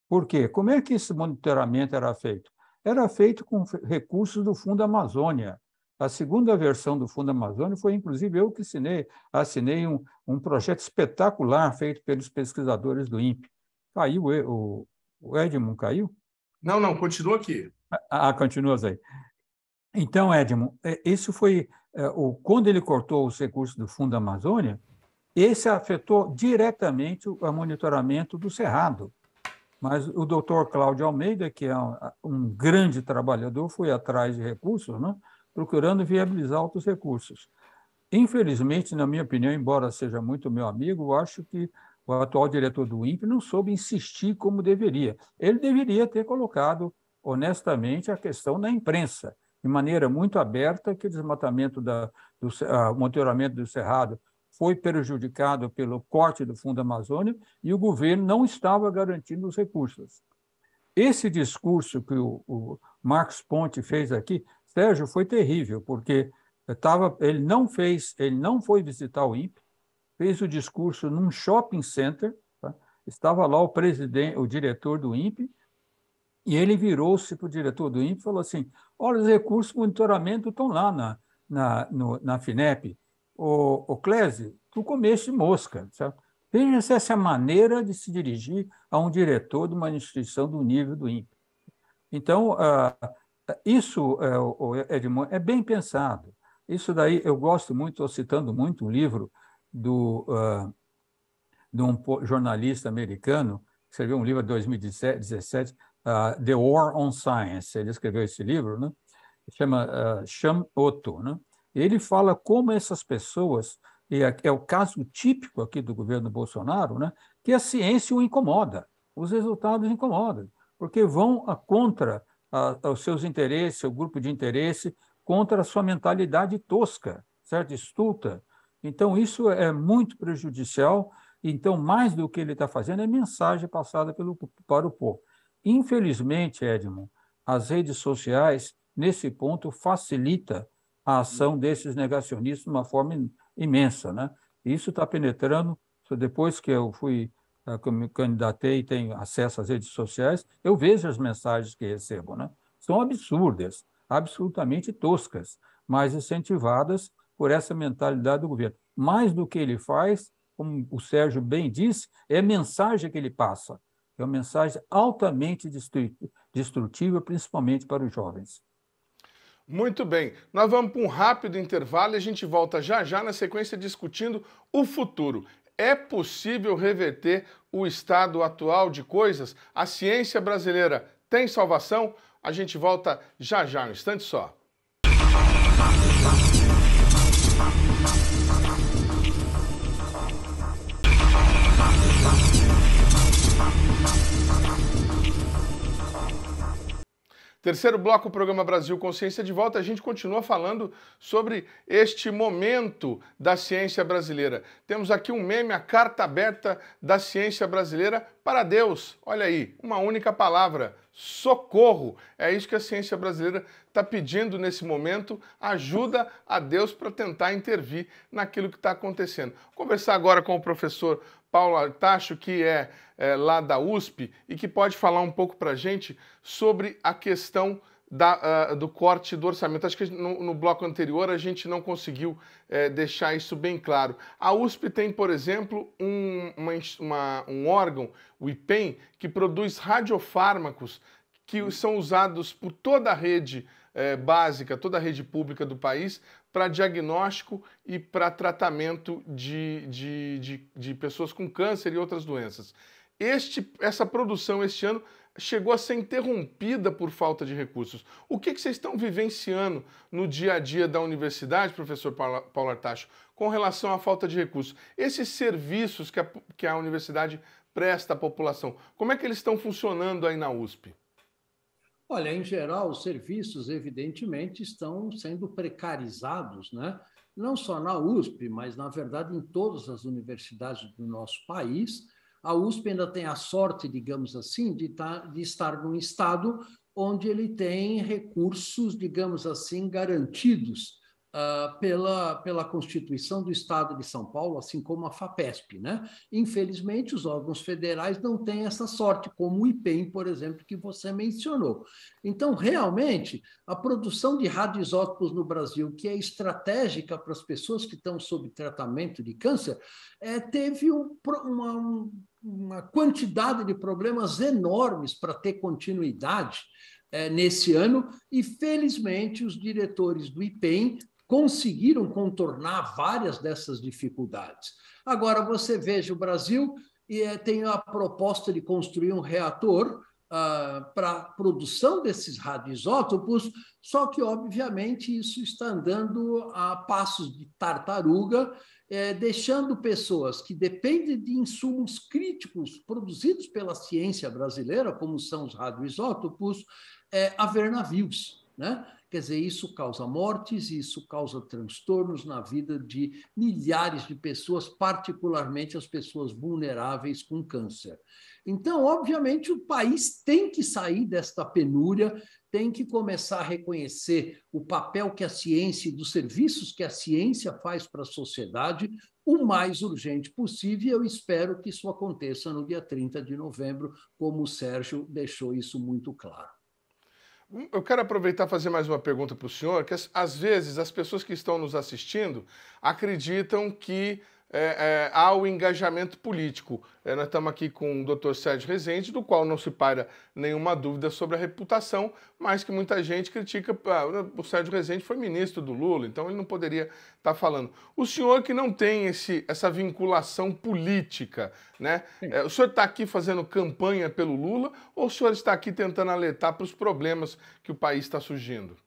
Por quê? Como é que esse monitoramento era feito? Era feito com recursos do Fundo Amazônia. A segunda versão do Fundo Amazônia foi, inclusive, eu que assinei um projeto espetacular feito pelos pesquisadores do INPE. Caiu o Edmo, caiu?
Não, continua aqui.
Continua aí. Então, Edmo, isso foi... quando ele cortou os recursos do Fundo Amazônia, esse afetou diretamente o monitoramento do Cerrado. Mas o doutor Cláudio Almeida, que é um grande trabalhador, foi atrás de recursos, né? Procurando viabilizar outros recursos. Infelizmente, na minha opinião, embora seja muito meu amigo, eu acho que o atual diretor do INPE não soube insistir como deveria. Ele deveria ter colocado, honestamente, a questão na imprensa, de maneira muito aberta, que o desmatamento o monitoramento do Cerrado foi prejudicado pelo corte do Fundo Amazônia e o governo não estava garantindo os recursos. Esse discurso que o Marcos Ponte fez aqui, Sérgio, foi terrível, porque ele não foi visitar o INPE, fez o discurso num shopping center, tá? Estava lá o diretor do INPE, e ele virou-se para o diretor do INPE e falou assim, olha, os recursos de monitoramento estão lá na FINEP. O Clésio, tu comeste mosca, certo? Veja se essa é a maneira de se dirigir a um diretor de uma instituição do nível do INPE. Então, isso, Edmond, é bem pensado. Isso daí, eu gosto muito, estou citando muito um livro de um jornalista americano, que escreveu um livro em 2017, The War on Science. Ele escreveu esse livro, né? Chama Sham Otto, né? Ele fala como essas pessoas, e é o caso típico aqui do governo Bolsonaro, né, que a ciência o incomoda, os resultados incomodam, porque vão contra os seus interesses, seu grupo de interesse, contra a sua mentalidade tosca, certo? Estulta. Então, isso é muito prejudicial. Então, mais do que ele está fazendo é mensagem passada para o povo. Infelizmente, Edmond, as redes sociais, nesse ponto, facilita a ação desses negacionistas de uma forma imensa, né? Isso está penetrando. Depois que eu que eu me candidatei e tenho acesso às redes sociais, eu vejo as mensagens que recebo, né? São absurdas, absolutamente toscas, mas incentivadas por essa mentalidade do governo. Mais do que ele faz, como o Sérgio bem disse, é a mensagem que ele passa. É uma mensagem altamente destrutiva, principalmente para os jovens.
Muito bem, nós vamos para um rápido intervalo e a gente volta já já na sequência discutindo o futuro. É possível reverter o estado atual de coisas? A ciência brasileira tem salvação? A gente volta já já, um instante só. Terceiro bloco, o programa Brasil Consciência de volta. A gente continua falando sobre este momento da ciência brasileira. Temos aqui um meme, a carta aberta da ciência brasileira para Deus. Olha aí, uma única palavra, socorro. É isso que a ciência brasileira está pedindo nesse momento, ajuda a Deus para tentar intervir naquilo que está acontecendo. Vou conversar agora com o professor Paulo Artacho, que é lá da USP e que pode falar um pouco para a gente sobre a questão do corte do orçamento. Acho que no bloco anterior a gente não conseguiu deixar isso bem claro. A USP tem, por exemplo, um órgão, o IPEM, que produz radiofármacos que são usados por toda a rede básica, toda a rede pública do país, para diagnóstico e para tratamento de pessoas com câncer e outras doenças. Essa produção este ano chegou a ser interrompida por falta de recursos. O que vocês estão vivenciando no dia a dia da universidade, professor Paulo Artacho, com relação à falta de recursos? Esses serviços que a universidade presta à população, como é que eles estão funcionando aí na USP?
Olha, em geral, os serviços, evidentemente, estão sendo precarizados, né? Não só na USP, mas, na verdade, em todas as universidades do nosso país. A USP ainda tem a sorte, digamos assim, de estar num estado onde ele tem recursos, digamos assim, garantidos pela Constituição do Estado de São Paulo, assim como a FAPESP, né? Infelizmente, os órgãos federais não têm essa sorte, como o IPEM, por exemplo, que você mencionou. Então, realmente, a produção de radioisótopos no Brasil, que é estratégica para as pessoas que estão sob tratamento de câncer, teve uma quantidade de problemas enormes para ter continuidade nesse ano, e, felizmente, os diretores do IPEM conseguiram contornar várias dessas dificuldades. Agora, você veja, o Brasil tem a proposta de construir um reator para a produção desses radioisótopos, só que, obviamente, isso está andando a passos de tartaruga, deixando pessoas que dependem de insumos críticos produzidos pela ciência brasileira, como são os radioisótopos, a ver navios, né? Quer dizer, isso causa mortes, isso causa transtornos na vida de milhares de pessoas, particularmente as pessoas vulneráveis com câncer. Então, obviamente, o país tem que sair desta penúria, tem que começar a reconhecer o papel que a ciência e dos serviços que a ciência faz para a sociedade o mais urgente possível, e eu espero que isso aconteça no dia 30 de novembro, como o Sérgio deixou isso muito claro.
Eu quero aproveitar e fazer mais uma pergunta para o senhor, que às vezes as pessoas que estão nos assistindo acreditam que há o engajamento político. Nós estamos aqui com o Dr. Sérgio Rezende, do qual não se paira nenhuma dúvida sobre a reputação, mas que muita gente critica. O Sérgio Rezende foi ministro do Lula, então ele não poderia estar falando. O senhor que não tem essa vinculação política, né? O senhor está aqui fazendo campanha pelo Lula ou o senhor está aqui tentando alertar para os problemas que o país está surgindo?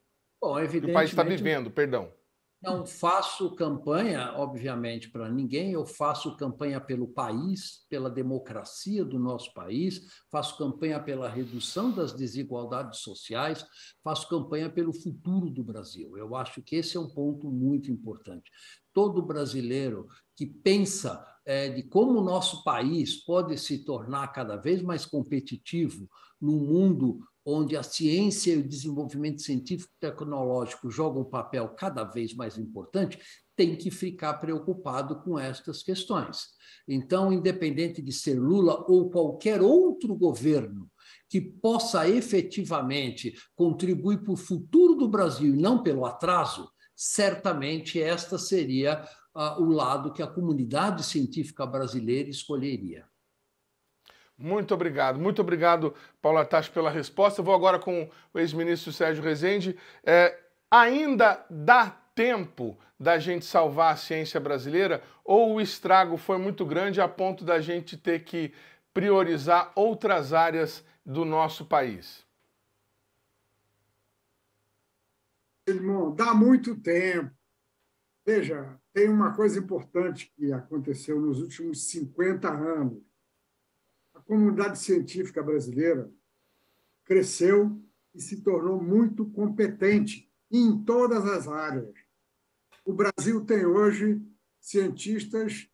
Bom, evidentemente,
que o país está vivendo, perdão.
Não faço campanha, obviamente, para ninguém, eu faço campanha pelo país, pela democracia do nosso país, faço campanha pela redução das desigualdades sociais, faço campanha pelo futuro do Brasil. Eu acho que esse é um ponto muito importante. Todo brasileiro que pensa de como o nosso país pode se tornar cada vez mais competitivo num mundo onde a ciência e o desenvolvimento científico e tecnológico jogam um papel cada vez mais importante, tem que ficar preocupado com estas questões. Então, independente de ser Lula ou qualquer outro governo que possa efetivamente contribuir para o futuro do Brasil e não pelo atraso, certamente esta seria o lado que a comunidade científica brasileira escolheria.
Muito obrigado, Paulo Artacho, pela resposta. Eu vou agora com o ex-ministro Sérgio Rezende. Ainda dá tempo da gente salvar a ciência brasileira ou o estrago foi muito grande a ponto da gente ter que priorizar outras áreas do nosso país?
Irmão, dá muito tempo. Veja, tem uma coisa importante que aconteceu nos últimos 50 anos. A comunidade científica brasileira cresceu e se tornou muito competente em todas as áreas. O Brasil tem hoje cientistas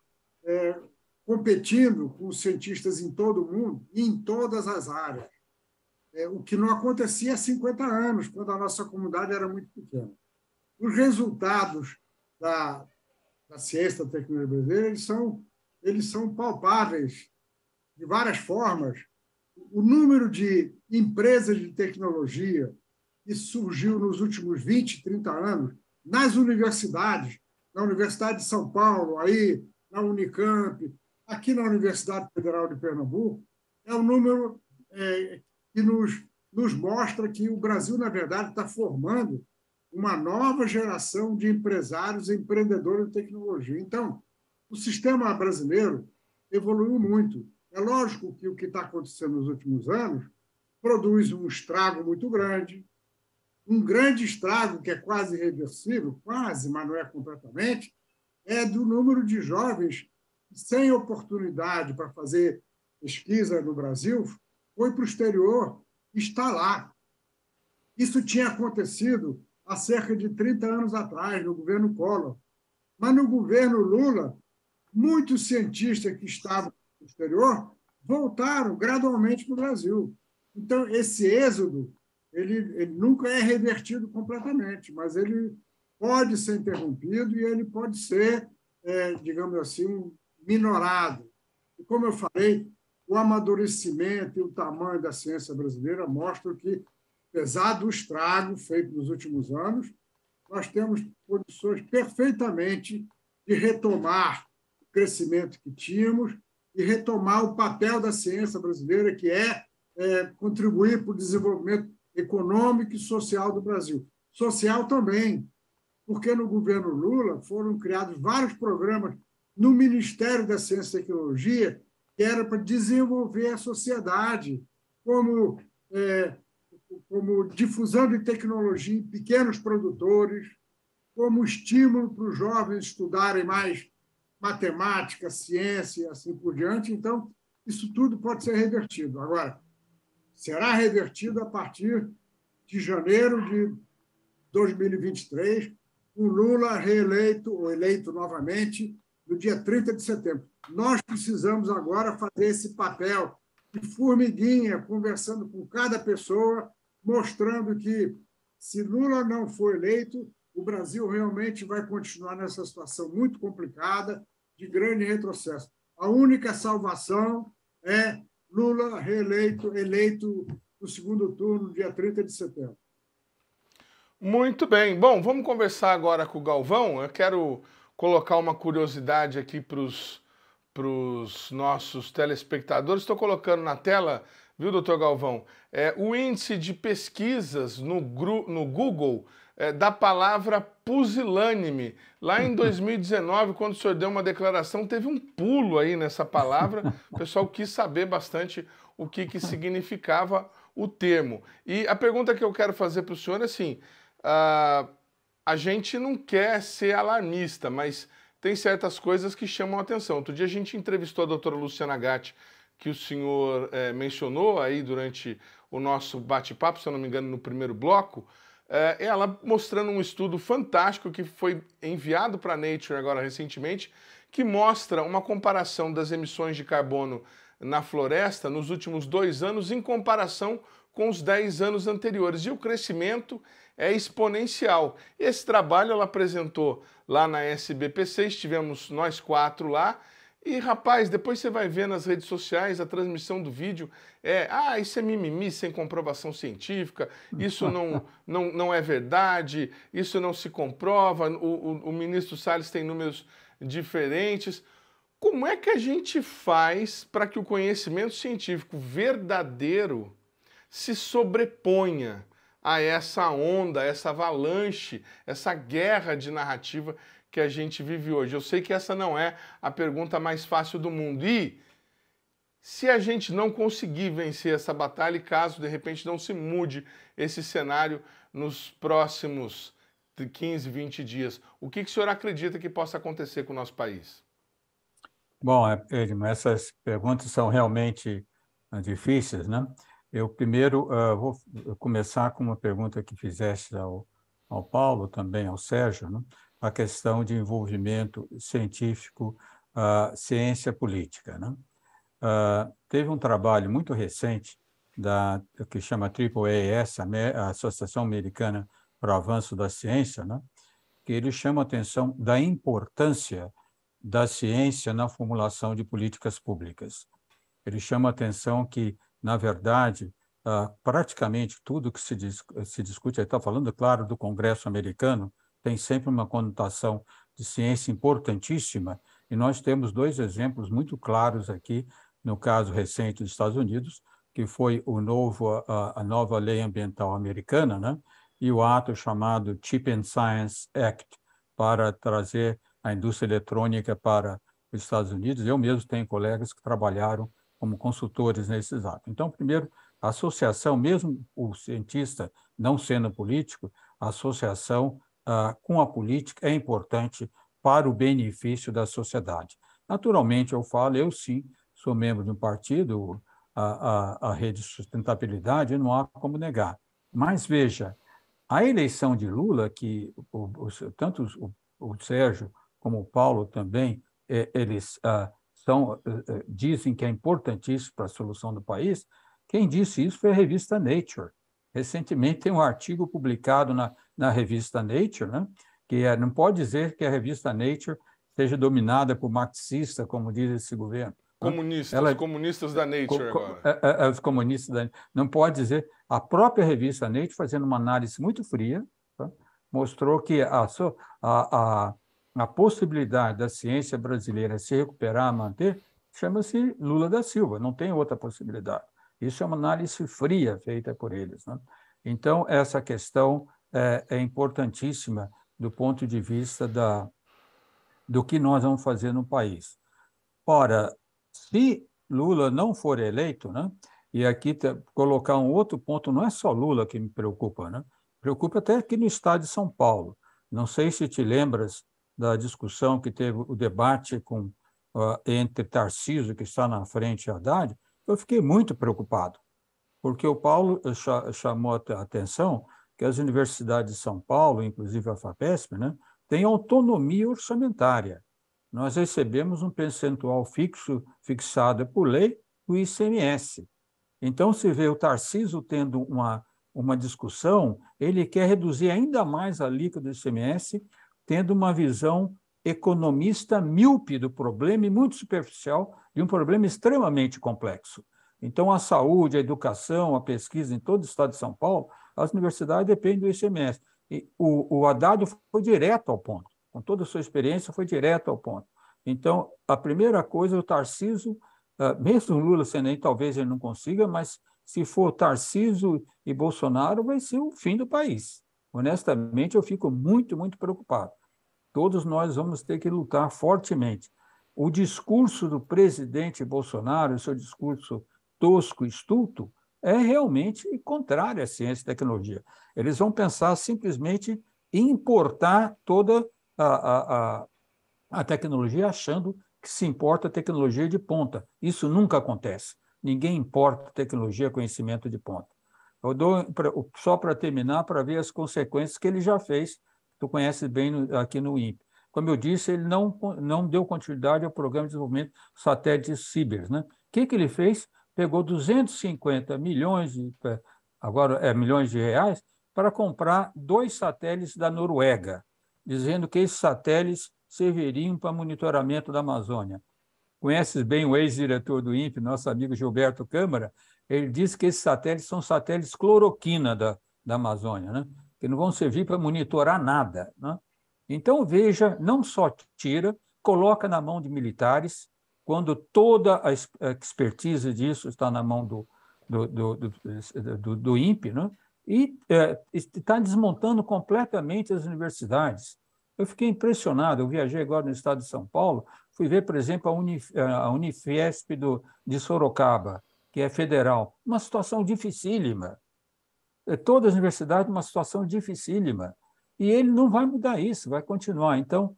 competindo com cientistas em todo o mundo e em todas as áreas. O que não acontecia há 50 anos, quando a nossa comunidade era muito pequena. Os resultados da ciência, da tecnologia brasileira, eles são palpáveis de várias formas. O número de empresas de tecnologia que surgiu nos últimos 20, 30 anos, nas universidades, na Universidade de São Paulo, aí, na Unicamp, aqui na Universidade Federal de Pernambuco, é um número que nos mostra que o Brasil, na verdade, está formando uma nova geração de empresários e empreendedores de tecnologia. Então, o sistema brasileiro evoluiu muito. É lógico que o que está acontecendo nos últimos anos produz um estrago muito grande, um grande estrago que é quase irreversível, quase, mas não é completamente, é do número de jovens sem oportunidade para fazer pesquisa no Brasil, foi para o exterior, está lá. Isso tinha acontecido há cerca de 30 anos atrás, no governo Collor. Mas no governo Lula, muitos cientistas que estavam no exterior voltaram gradualmente para o Brasil. Então, esse êxodo ele nunca é revertido completamente, mas ele pode ser interrompido e ele pode ser, digamos assim, minorado. E, como eu falei, o amadurecimento e o tamanho da ciência brasileira mostram que, apesar do estrago feito nos últimos anos, nós temos condições perfeitamente de retomar o crescimento que tínhamos e retomar o papel da ciência brasileira, que é contribuir para o desenvolvimento econômico e social do Brasil. Social também, porque no governo Lula foram criados vários programas no Ministério da Ciência e Tecnologia que era para desenvolver a sociedade, como difusão de tecnologia em pequenos produtores, como estímulo para os jovens estudarem mais matemática, ciência e assim por diante. Então, isso tudo pode ser revertido. Agora, será revertido a partir de janeiro de 2023, com Lula reeleito ou eleito novamente no dia 30 de setembro. Nós precisamos agora fazer esse papel de formiguinha, conversando com cada pessoa, mostrando que, se Lula não for eleito, o Brasil realmente vai continuar nessa situação muito complicada, de grande retrocesso. A única salvação é Lula eleito no segundo turno, dia 30 de setembro.
Muito bem. Bom, vamos conversar agora com o Galvão. Eu quero colocar uma curiosidade aqui para os nossos telespectadores. Estou colocando na tela, viu, doutor Galvão? O índice de pesquisas no Google da palavra pusilânime. Lá em 2019, quando o senhor deu uma declaração, teve um pulo aí nessa palavra. O pessoal quis saber bastante o que significava o termo. E a pergunta que eu quero fazer para o senhor é assim, a gente não quer ser alarmista, mas tem certas coisas que chamam a atenção. Outro dia a gente entrevistou a doutora Luciana Gatti, que o senhor mencionou aí durante o nosso bate-papo, se eu não me engano, no primeiro bloco. ela mostrando um estudo fantástico que foi enviado para a Nature agora recentemente, que mostra uma comparação das emissões de carbono na floresta nos últimos 2 anos em comparação com os 10 anos anteriores. E o crescimento é exponencial. Esse trabalho ela apresentou lá na SBPC, estivemos nós 4 lá, e rapaz, depois você vai ver nas redes sociais a transmissão do vídeo, isso é mimimi sem comprovação científica, isso não é verdade, isso não se comprova, o ministro Salles tem números diferentes. Como é que a gente faz para que o conhecimento científico verdadeiro se sobreponha a essa onda, essa avalanche, essa guerra de narrativa que a gente vive hoje? Eu sei que essa não é a pergunta mais fácil do mundo. E se a gente não conseguir vencer essa batalha e caso de repente não se mude esse cenário nos próximos 15, 20 dias, o que o senhor acredita que possa acontecer com o nosso país?
Bom, Edmo, essas perguntas são realmente difíceis, né? Eu primeiro vou começar com uma pergunta que fizeste ao Paulo, também ao Sérgio, né? A questão de envolvimento científico, ciência política, né? Teve um trabalho muito recente que chama AAAS, a Associação Americana para o Avanço da Ciência, né? Que ele chama a atenção da importância da ciência na formulação de políticas públicas. Ele chama a atenção que, na verdade, praticamente tudo que se discute, ele está falando, claro, do Congresso americano, tem sempre uma conotação de ciência importantíssima, e nós temos 2 exemplos muito claros aqui, no caso recente dos Estados Unidos, que foi a nova lei ambiental americana, né? E o ato chamado Chip and Science Act, para trazer a indústria eletrônica para os Estados Unidos. Eu mesmo tenho colegas que trabalharam como consultores nesses atos. Então, primeiro, a associação, mesmo o cientista não sendo político, a associação com a política é importante para o benefício da sociedade. Naturalmente, eu sim, sou membro de um partido, a Rede de Sustentabilidade, não há como negar. Mas, veja, a eleição de Lula, que tanto o Sérgio como o Paulo também, eles dizem que é importantíssimo para a solução do país, quem disse isso foi a revista Nature. Recentemente tem um artigo publicado na revista Nature, né, que não pode dizer que a revista Nature seja dominada por marxistas, como diz esse governo.
Comunistas da Nature agora.
Os comunistas da não pode dizer. A própria revista Nature, fazendo uma análise muito fria, tá, mostrou que a possibilidade da ciência brasileira se recuperar, manter, chama-se Lula da Silva, não tem outra possibilidade. Isso é uma análise fria feita por eles, né? Então, essa questão é importantíssima do ponto de vista do que nós vamos fazer no país. Ora, se Lula não for eleito, né, e aqui colocar um outro ponto, não é só Lula que me preocupa, né? Preocupa até aqui no estado de São Paulo. Não sei se te lembras da discussão que teve o debate entre Tarcísio, que está na frente, e Haddad. Eu fiquei muito preocupado, porque o Paulo chamou a atenção que as universidades de São Paulo, inclusive a FAPESP, né, têm autonomia orçamentária. Nós recebemos um percentual fixado por lei do ICMS. Então, se vê o Tarcísio tendo uma discussão, ele quer reduzir ainda mais a alíquota do ICMS, tendo uma visão economista míope do problema e muito superficial de um problema extremamente complexo. Então, a saúde, a educação, a pesquisa em todo o estado de São Paulo, as universidades dependem do ICMS. E o Haddad foi direto ao ponto, com toda a sua experiência, foi direto ao ponto. Então, a primeira coisa, o Tarcísio, mesmo o Lula sendo aí, talvez ele não consiga, mas se for Tarcísio e Bolsonaro, vai ser o fim do país. Honestamente, eu fico muito, muito preocupado. Todos nós vamos ter que lutar fortemente. O discurso do presidente Bolsonaro, o seu discurso tosco e estulto, é realmente contrário à ciência e tecnologia. Eles vão pensar simplesmente em importar toda a tecnologia, achando que se importa tecnologia de ponta. Isso nunca acontece. Ninguém importa tecnologia, conhecimento de ponta. Eu dou só para terminar, para ver as consequências que ele já fez, tu conhece bem aqui no INPE. Como eu disse, ele não deu continuidade ao programa de desenvolvimento de satélites Cibers, né? O que ele fez? Pegou 250 milhões milhões de reais para comprar 2 satélites da Noruega, dizendo que esses satélites serviriam para monitoramento da Amazônia. Conheces bem o ex-diretor do INPE, nosso amigo Gilberto Câmara, ele disse que esses satélites são satélites cloroquina da Amazônia, né? Que não vão servir para monitorar nada, né? Então, veja, não só tira, coloca na mão de militares, quando toda a expertise disso está na mão do INPE, né? E está desmontando completamente as universidades. Eu fiquei impressionado, eu viajei agora no estado de São Paulo, fui ver, por exemplo, a Unifiesp de Sorocaba, que é federal, uma situação dificílima. Todas as universidades, uma situação dificílima. E ele não vai mudar isso, vai continuar. Então,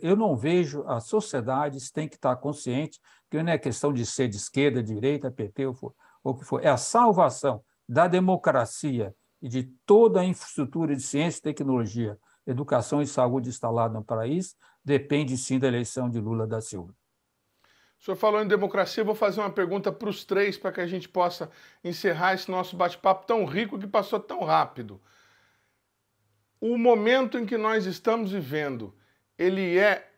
eu não vejo, as sociedades têm que estar conscientes que não é questão de ser de esquerda, direita, PT ou o que for, é a salvação da democracia e de toda a infraestrutura de ciência e tecnologia, educação e saúde instalada no país, depende sim da eleição de Lula da Silva.
O senhor falou em democracia, eu vou fazer uma pergunta para os três, para que a gente possa encerrar esse nosso bate-papo tão rico que passou tão rápido. O momento em que nós estamos vivendo, ele é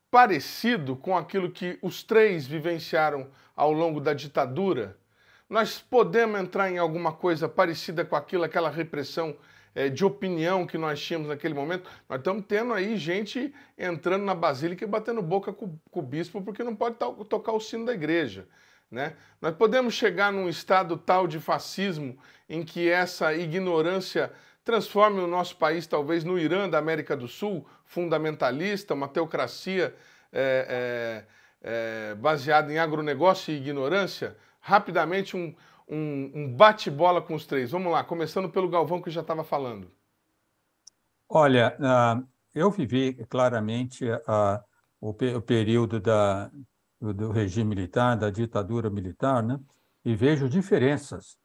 parecido com aquilo que os três vivenciaram ao longo da ditadura? Nós podemos entrar em alguma coisa parecida com aquela repressão de opinião que nós tínhamos naquele momento? Nós estamos tendo aí gente entrando na Basílica e batendo boca com o bispo porque não pode tocar o sino da igreja, né? Nós podemos chegar num estado tal de fascismo em que essa ignorância transforme o nosso país talvez no Irã da América do Sul, fundamentalista, uma teocracia baseada em agronegócio e ignorância? Rapidamente, um bate-bola com os três. Vamos lá, começando pelo Galvão, que já estava falando.
Olha, eu vivi claramente o período do regime militar, da ditadura militar, né? E vejo diferenças,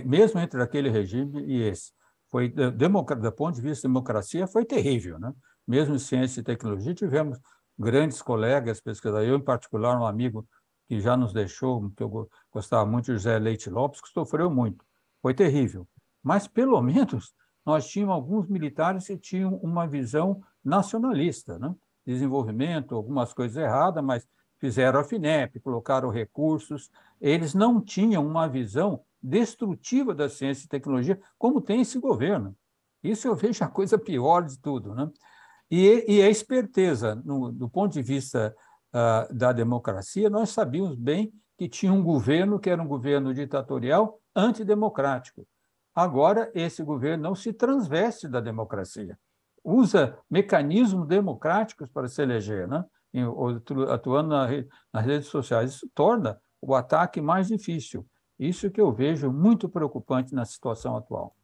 mesmo entre aquele regime e esse. Do ponto de vista de democracia, foi terrível, né? Mesmo em ciência e tecnologia, tivemos grandes colegas pesquisadores, eu, em particular, um amigo que já nos deixou, que eu gostava muito, José Leite Lopes, que sofreu muito. Foi terrível. Mas, pelo menos, nós tínhamos alguns militares que tinham uma visão nacionalista, né? Desenvolvimento, algumas coisas erradas, mas fizeram a FINEP, colocaram recursos. Eles não tinham uma visão destrutiva da ciência e tecnologia, como tem esse governo. Isso eu vejo a coisa pior de tudo, né? E a esperteza, do ponto de vista da democracia, nós sabíamos bem que tinha um governo que era um governo ditatorial antidemocrático. Agora, esse governo não se transveste da democracia, usa mecanismos democráticos para se eleger, né? Atuando nas redes sociais. Isso torna o ataque mais difícil. Isso que eu vejo muito preocupante na situação atual.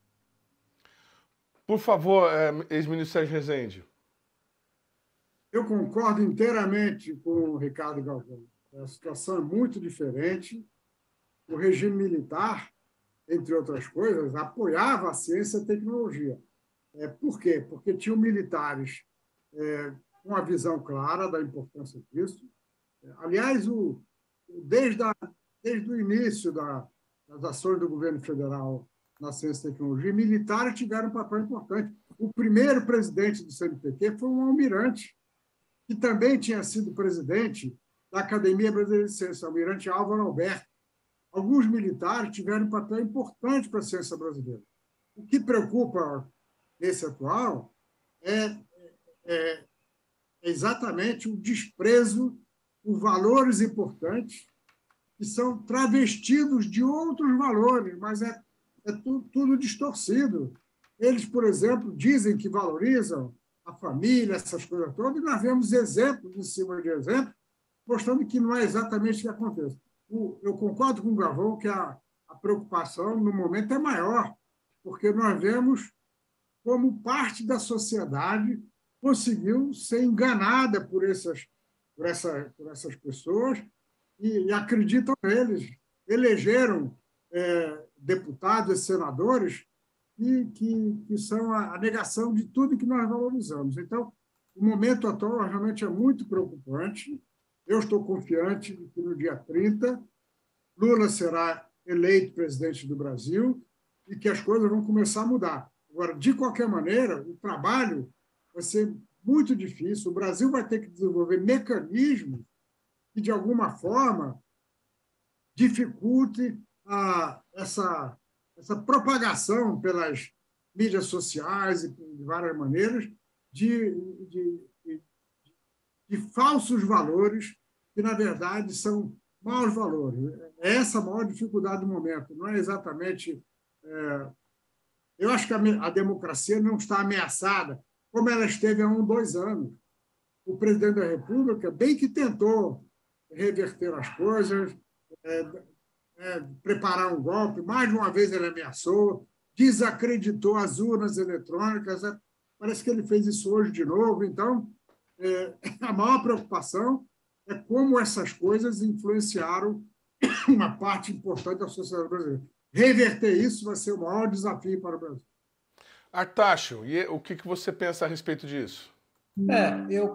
Por favor, ex-ministro Sérgio Rezende.
Eu concordo inteiramente com o Ricardo Galvão. A situação é muito diferente. O regime militar, entre outras coisas, apoiava a ciência e a tecnologia. Por quê? Porque tinham militares com a visão clara da importância disso. Aliás, desde o início das ações do governo federal na ciência e tecnologia, militares tiveram um papel importante. O primeiro presidente do CNPq foi um almirante, que também tinha sido presidente da Academia Brasileira de Ciência, o almirante Álvaro Alberto. Alguns militares tiveram um papel importante para a ciência brasileira. O que preocupa nesse atual é exatamente o desprezo por valores importantes que são travestidos de outros valores, mas é tudo distorcido. Eles, por exemplo, dizem que valorizam a família, essas coisas todas, e nós vemos exemplos em cima de exemplos, mostrando que não é exatamente o que acontece. Eu concordo com o Galvão que a preocupação, no momento, é maior, porque nós vemos como parte da sociedade conseguiu ser enganada por essas pessoas e acreditam neles. Elegeram deputados e senadores que são a negação de tudo que nós valorizamos. Então, o momento atual realmente é muito preocupante. Eu estou confiante de que no dia 30, Lula será eleito presidente do Brasil e que as coisas vão começar a mudar. Agora, de qualquer maneira, o trabalho vai ser muito difícil. O Brasil vai ter que desenvolver mecanismos que, de alguma forma, dificulte essa propagação pelas mídias sociais e de várias maneiras de falsos valores que, na verdade, são maus valores. É essa a maior dificuldade do momento. Não é exatamente... eu acho que a democracia não está ameaçada como ela esteve há 2 anos. O presidente da República bem que tentou reverter as coisas, preparar um golpe, mais de uma vez ele ameaçou, desacreditou as urnas eletrônicas, parece que ele fez isso hoje de novo. Então, a maior preocupação é como essas coisas influenciaram uma parte importante da sociedade brasileira. Reverter isso vai ser o maior desafio para o Brasil.
Artacho, e o que você pensa a respeito disso?
Eu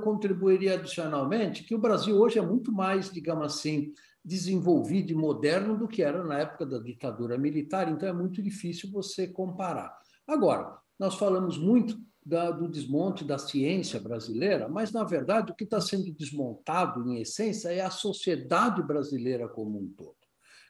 contribuiria adicionalmente que o Brasil hoje é muito mais, digamos assim, desenvolvido e moderno do que era na época da ditadura militar, então é muito difícil você comparar. Agora, nós falamos muito do desmonte da ciência brasileira, mas, na verdade, o que está sendo desmontado, em essência, é a sociedade brasileira como um todo.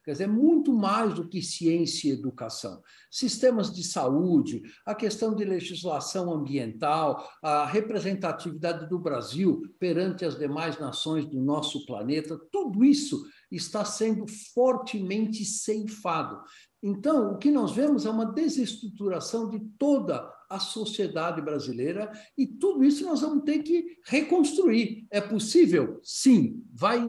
Quer dizer, muito mais do que ciência e educação. Sistemas de saúde, a questão de legislação ambiental, a representatividade do Brasil perante as demais nações do nosso planeta, tudo isso está sendo fortemente ceifado. Então, o que nós vemos é uma desestruturação de toda a sociedade brasileira e tudo isso nós vamos ter que reconstruir. É possível? Sim. Vai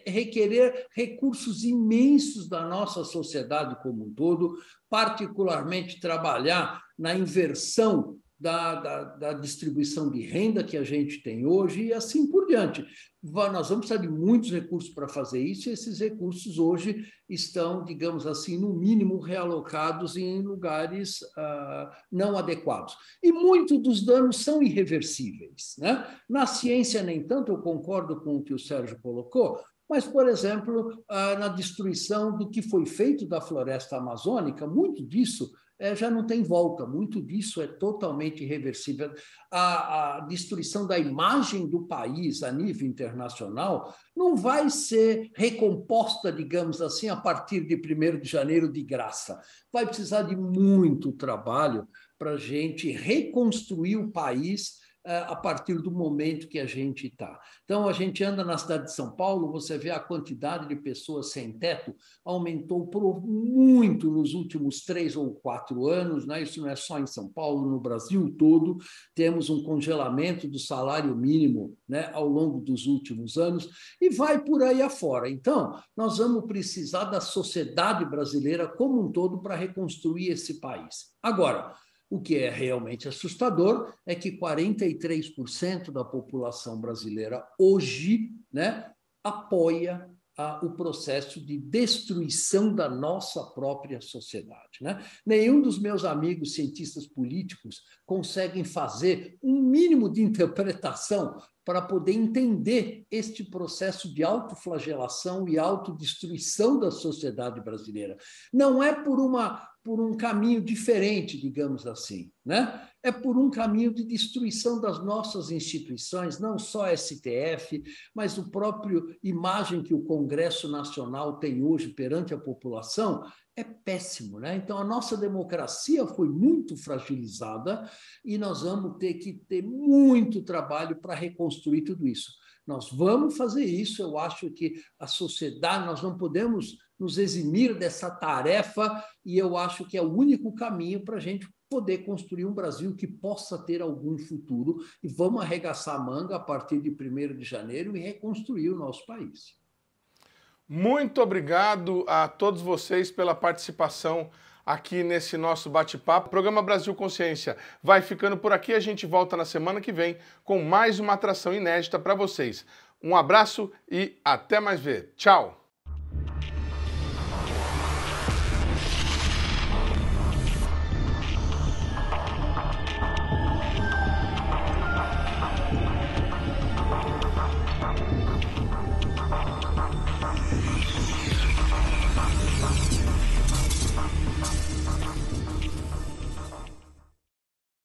requerer recursos imensos da nossa sociedade como um todo, particularmente trabalhar na inversão da distribuição de renda que a gente tem hoje e assim por diante. Nós vamos precisar de muitos recursos para fazer isso e esses recursos hoje estão, digamos assim, no mínimo realocados em lugares não adequados. E muitos dos danos são irreversíveis, né? Na ciência, nem tanto, eu concordo com o que o Sérgio colocou, mas, por exemplo, na destruição do que foi feito da floresta amazônica, muito disso já não tem volta, muito disso é totalmente irreversível. A destruição da imagem do país a nível internacional não vai ser recomposta, digamos assim, a partir de 1º de janeiro de graça. Vai precisar de muito trabalho para a gente reconstruir o país a partir do momento que a gente está. Então, a gente anda na cidade de São Paulo, você vê a quantidade de pessoas sem teto aumentou por muito nos últimos 3 ou 4 anos, né? Isso não é só em São Paulo, no Brasil todo, temos um congelamento do salário mínimo, né, ao longo dos últimos anos, e vai por aí afora. Então, nós vamos precisar da sociedade brasileira como um todo para reconstruir esse país. Agora, o que é realmente assustador é que 43% da população brasileira hoje, né, apoia o processo de destruição da nossa própria sociedade, né? Nenhum dos meus amigos cientistas políticos conseguem fazer um mínimo de interpretação para poder entender este processo de autoflagelação e autodestruição da sociedade brasileira. Não é por um caminho diferente, digamos assim, né? É por um caminho de destruição das nossas instituições, não só a STF, mas o próprio imagem que o Congresso Nacional tem hoje perante a população é péssimo, né? Então, a nossa democracia foi muito fragilizada e nós vamos ter que ter muito trabalho para reconstruir tudo isso. Nós vamos fazer isso, eu acho que a sociedade, nós não podemos nos eximir dessa tarefa e eu acho que é o único caminho para a gente poder construir um Brasil que possa ter algum futuro e vamos arregaçar a manga a partir de 1º de janeiro e reconstruir o nosso país.
Muito obrigado a todos vocês pela participação aqui nesse nosso bate-papo. O programa Brasil Consciência vai ficando por aqui. A gente volta na semana que vem com mais uma atração inédita para vocês. Um abraço e até mais ver. Tchau! Tchau.